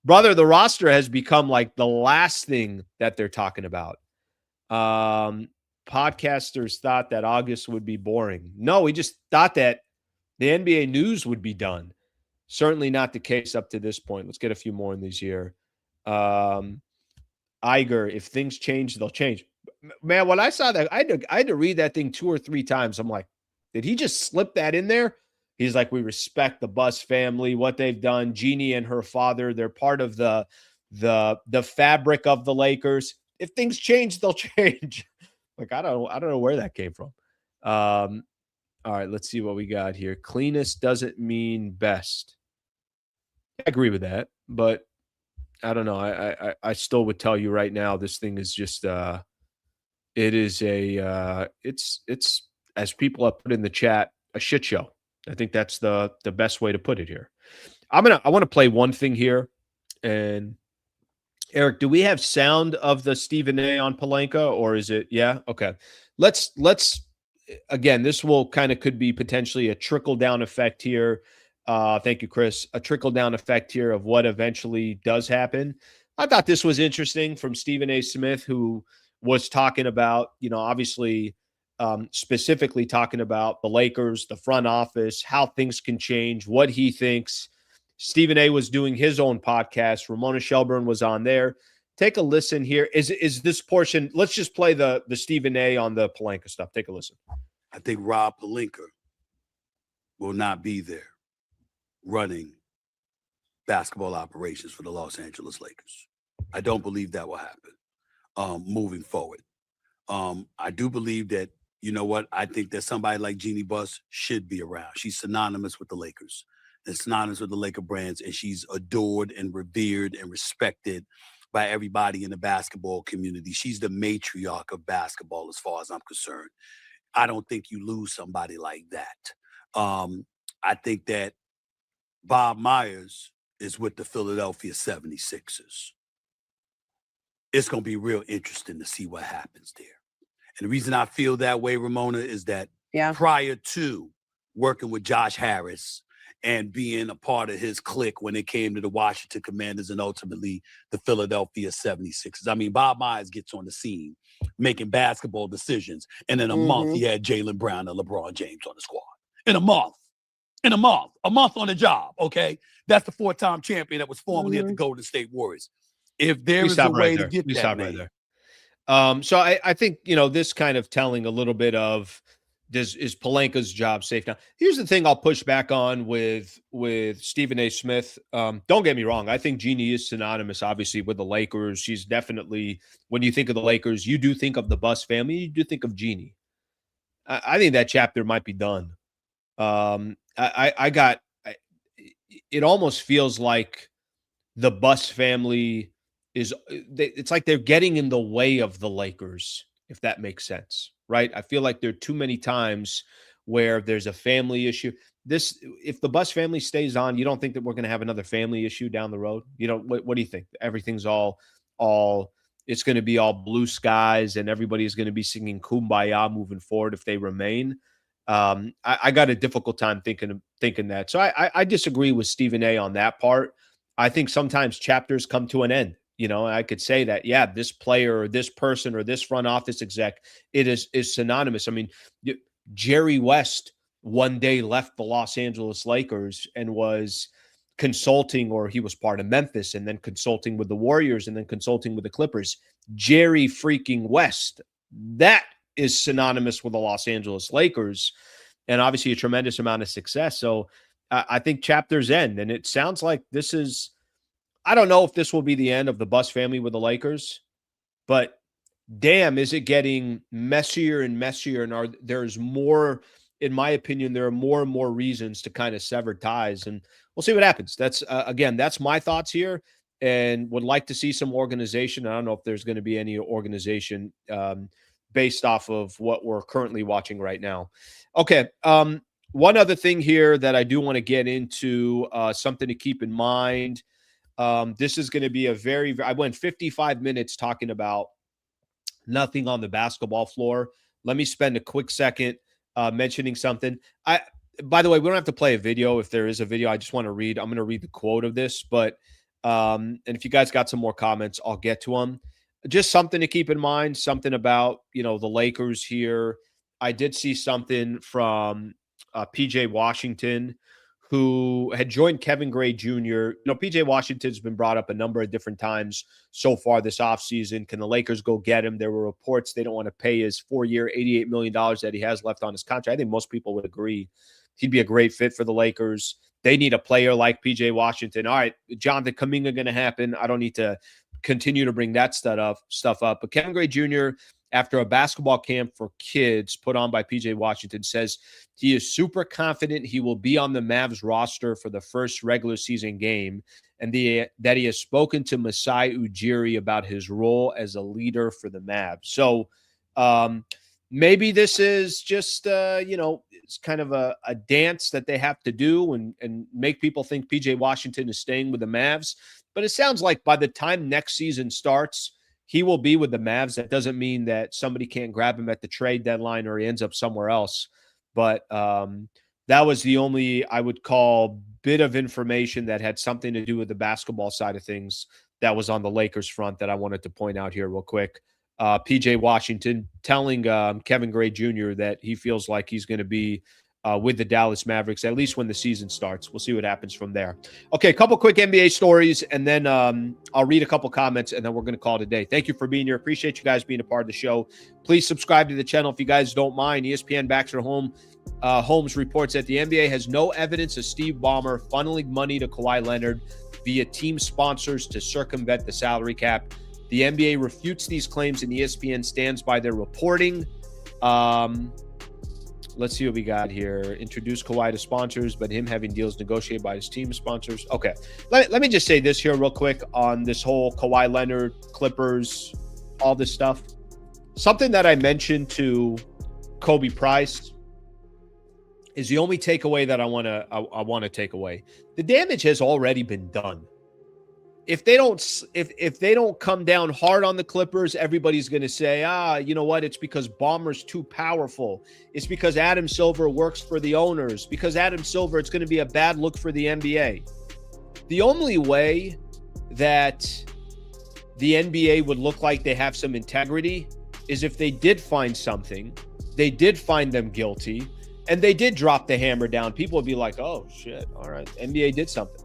Brother, the roster has become like the last thing that they're talking about. Podcasters thought that August would be boring. No, we just thought that the NBA news would be done. Certainly not the case up to this point. Let's get a few more in this year. Iger, if things change, they'll change. Man, when I saw that, I had to read that thing 2 or 3 times. I'm like, did he just slip that in there? He's like, we respect the Buss family, what they've done. Jeanie and her father, they're part of the fabric of the Lakers. If things change, they'll change. Like, I don't know where that came from. All right, let's see what we got here. Cleanest doesn't mean best. I agree with that, but I don't know. I still would tell you right now, this thing is just it's as people have put in the chat, a shit show. I think that's the best way to put it here. I want to play one thing here. And Eric, do we have sound of the Stephen A on Pelinka, or is it? Yeah. Okay. Let's again, this will could be potentially a trickle down effect here. Thank you, Chris. A trickle down effect here of what eventually does happen. I thought this was interesting from Stephen A. Smith, who was talking about, obviously specifically talking about the Lakers, the front office, how things can change, what he thinks. Stephen A. was doing his own podcast. Ramona Shelburne was on there. Take a listen here. Is this portion? Let's just play the Stephen A. on the Pelinka stuff. Take a listen. I think Rob Pelinka will not be there running basketball operations for the Los Angeles Lakers. I don't believe that will happen moving forward. I do believe that, I think that somebody like Jeanie Buss should be around. She's synonymous with the Lakers and synonymous with the Laker brands, and she's adored and revered and respected by everybody in the basketball community. She's the matriarch of basketball as far as I'm concerned. I don't think you lose somebody like that. I think that Bob Myers is with the Philadelphia 76ers. It's going to be real interesting to see what happens there. And the reason I feel that way, Ramona, is that prior to working with Josh Harris and being a part of his clique when it came to the Washington Commanders and ultimately the Philadelphia 76ers. I mean, Bob Myers gets on the scene making basketball decisions, and in a month, he had Jaylen Brown and LeBron James on the squad. In a month on the job, okay? That's the 4-time champion that was formerly at the Golden State Warriors. If there is a way to get that, man. Right there. So I think, this kind of telling a little bit of, is Pelinka's job safe now? Here's the thing I'll push back on with Stephen A. Smith. Don't get me wrong. I think Jeanie is synonymous, obviously, with the Lakers. She's definitely, when you think of the Lakers, you do think of the Buss family. You do think of Jeanie. I think that chapter might be done. It almost feels like the Buss family it's like they're getting in the way of the Lakers, if that makes sense, right? I feel like there are too many times where there's a family issue. If the Buss family stays on, you don't think that we're going to have another family issue down the road? What do you think? Everything's all it's going to be all blue skies and everybody's going to be singing Kumbaya moving forward if they remain. I got a difficult time thinking that. So I disagree with Stephen A. on that part. I think sometimes chapters come to an end. I could say that, this player or this person or this front office exec, it is synonymous. I mean, Jerry West one day left the Los Angeles Lakers and was consulting, or he was part of Memphis and then consulting with the Warriors and then consulting with the Clippers. Jerry freaking West, that is synonymous with the Los Angeles Lakers, and obviously a tremendous amount of success. So I think chapters end, and it sounds like this is, I don't know if this will be the end of the Buss family with the Lakers, but damn, is it getting messier and messier? And there's more, in my opinion, there are more and more reasons to kind of sever ties, and we'll see what happens. That's again, that's my thoughts here. and would like to see some organization. I don't know if there's going to be any organization based off of what we're currently watching right now. Okay. One other thing here that I do want to get into, something to keep in mind. This is going to be I went 55 minutes talking about nothing on the basketball floor. Let me spend a quick second mentioning something. By the way, we don't have to play a video. If there is a video, I just want to read. I'm going to read the quote of this, but and if you guys got some more comments, I'll get to them. Just something to keep in mind, something about, the Lakers here. I did see something from PJ Washington, who had joined Kevin Gray Jr. PJ Washington's been brought up a number of different times so far this offseason. Can the Lakers go get him? There were reports they don't want to pay his 4-year, $88 million that he has left on his contract. I think most people would agree he'd be a great fit for the Lakers. They need a player like PJ Washington. All right, Jonathan Kuminga going to happen. I don't need to continue to bring that stuff up. But Kevin Gray Jr., after a basketball camp for kids put on by PJ Washington, says he is super confident he will be on the Mavs roster for the first regular season game, and that he has spoken to Masai Ujiri about his role as a leader for the Mavs. So maybe this is just, it's kind of a dance that they have to do and make people think PJ Washington is staying with the Mavs. But it sounds like by the time next season starts, he will be with the Mavs. That doesn't mean that somebody can't grab him at the trade deadline or he ends up somewhere else. But that was the only, I would call, bit of information that had something to do with the basketball side of things that was on the Lakers front that I wanted to point out here real quick. PJ Washington telling Kevin Gray Jr. that he feels like he's going to be with the Dallas Mavericks, at least when the season starts. We'll see what happens from there. Okay, a couple quick NBA stories, and then I'll read a couple comments, and then we're going to call it a day. Thank you for being here. Appreciate you guys being a part of the show. Please subscribe to the channel if you guys don't mind. ESPN Baxter Holmes reports that the NBA has no evidence of Steve Ballmer funneling money to Kawhi Leonard via team sponsors to circumvent the salary cap. The NBA refutes these claims, and ESPN stands by their reporting. Let's see what we got here. Introduce Kawhi to sponsors, but him having deals negotiated by his team sponsors. Okay. Let me just say this here real quick on this whole Kawhi Leonard, Clippers, all this stuff. Something that I mentioned to Khobi Price is the only takeaway that I want to take away. The damage has already been done. If they don't come down hard on the Clippers, everybody's going to say, you know what? It's because Ballmer's too powerful. It's because Adam Silver works for the owners. Because Adam Silver, it's going to be a bad look for the NBA. The only way that the NBA would look like they have some integrity is if they did find something, they did find them guilty, and they did drop the hammer down. People would be like, oh, shit, all right, NBA did something.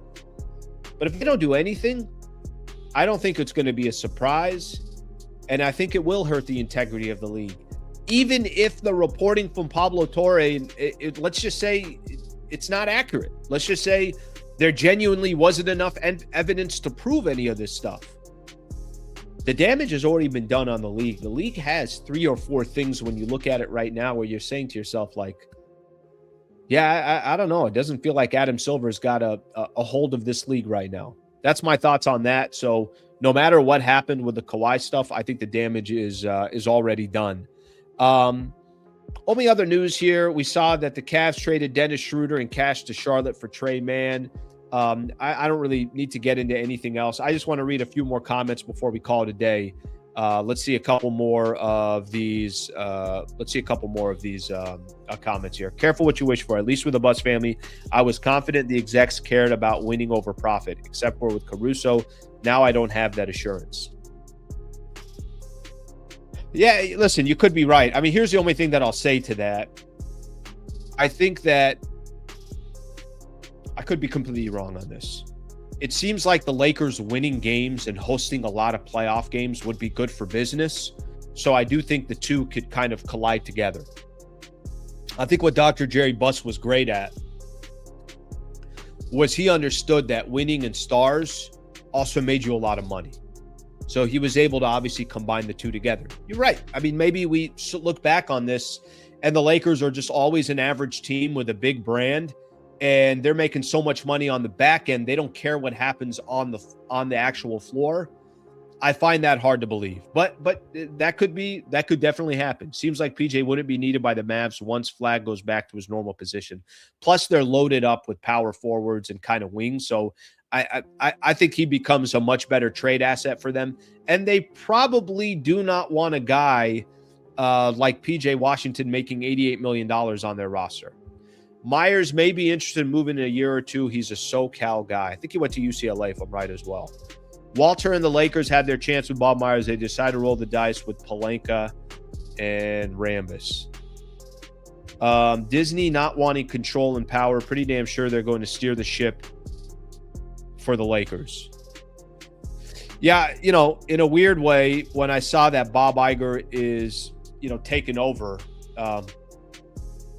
But if they don't do anything, I don't think it's going to be a surprise, and I think it will hurt the integrity of the league. Even if the reporting from Pablo Torre, let's just say it's not accurate. Let's just say there genuinely wasn't enough evidence to prove any of this stuff. The damage has already been done on the league. The league has 3 or 4 things when you look at it right now where you're saying to yourself, like, yeah, I don't know. It doesn't feel like Adam Silver's got a hold of this league right now. That's my thoughts on that. So no matter what happened with the Kawhi stuff, I think the damage is already done. Only other news here, we saw that the Cavs traded Dennis Schroeder and cash to Charlotte for Trey Mann. I don't really need to get into anything else. I just want to read a few more comments before we call it a day. Let's see a couple more of these. Comments here. Careful what you wish for. At least with the Buss family, I was confident the execs cared about winning over profit, except for with Caruso. Now I don't have that assurance. Yeah, listen, you could be right. I mean, here's the only thing that I'll say to that. I think that I could be completely wrong on this. It seems like the Lakers winning games and hosting a lot of playoff games would be good for business. So I do think the two could kind of collide together. I think what Dr. Jeanie Buss was great at was he understood that winning in stars also made you a lot of money. So he was able to obviously combine the two together. You're right. I mean, maybe we look back on this and the Lakers are just always an average team with a big brand. and they're making so much money on the back end, they don't care what happens on the actual floor. I find that hard to believe, but that could definitely happen. Seems like PJ wouldn't be needed by the Mavs once Flag goes back to his normal position. Plus, they're loaded up with power forwards and kind of wings, so I think he becomes a much better trade asset for them. And they probably do not want a guy like PJ Washington making $88 million on their roster. Myers may be interested in moving in a year or two. He's a SoCal guy. I think he went to UCLA, if I'm right as well. Walter and the Lakers had their chance with Bob Myers. They decided to roll the dice with Pelinka and Rambis. Disney not wanting control and power. Pretty damn sure they're going to steer the ship for the Lakers. Yeah, you know, in a weird way, when I saw that Bob Iger is, you know, taking over, Bob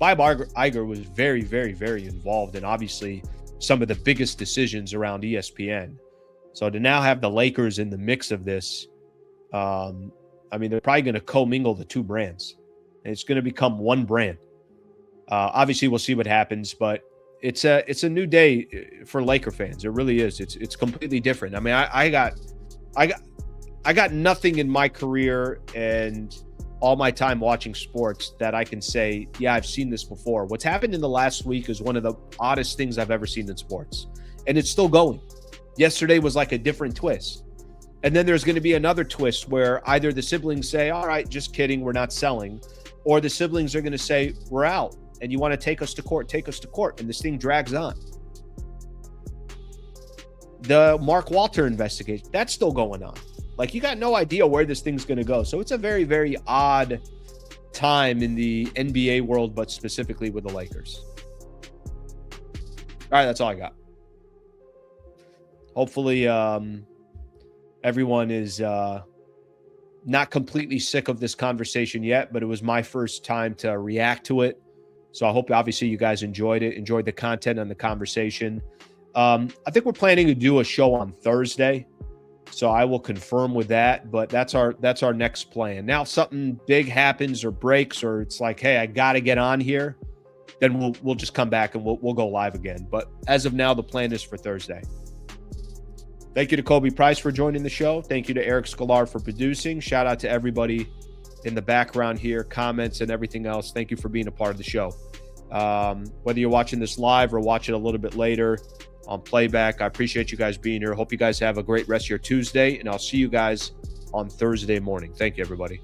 Iger was very, very, very involved in obviously some of the biggest decisions around ESPN. So to now have the Lakers in the mix of this, I mean, they're probably going to commingle the two brands. And it's going to become one brand. Obviously, we'll see what happens, but it's a new day for Laker fans. It really is. It's completely different. I mean, I got nothing in my career and all my time watching sports that I can say, yeah, I've seen this before. What's happened in the last week is one of the oddest things I've ever seen in sports, and it's still going. Yesterday was like a different twist. And then there's going to be another twist where either the siblings say, all right, just kidding, we're not selling, or the siblings are going to say, we're out, and you want to take us to court, and this thing drags on. The Mark Walter investigation, that's still going on. Like, you got no idea where this thing's going to go. So it's a very, very odd time in the NBA world, but specifically with the Lakers. All right, that's all I got. Hopefully everyone is not completely sick of this conversation yet, but it was my first time to react to it. So I hope, obviously, you guys enjoyed it, enjoyed the content and the conversation. I think we're planning to do a show on Thursday, so I will confirm with that, but that's our next plan. Now, if something big happens or breaks, or it's like, hey, I got to get on here, then we'll just come back and we'll go live again. But as of now, the plan is for Thursday. Thank you to Khobi Price for joining the show. Thank you to Eric Sklar for producing. Shout out to everybody in the background here, comments and everything else. Thank you for being a part of the show. Whether you're watching this live or watch it a little bit later on playback, I appreciate you guys being here. Hope you guys have a great rest of your Tuesday, and I'll see you guys on Thursday morning. Thank you, everybody.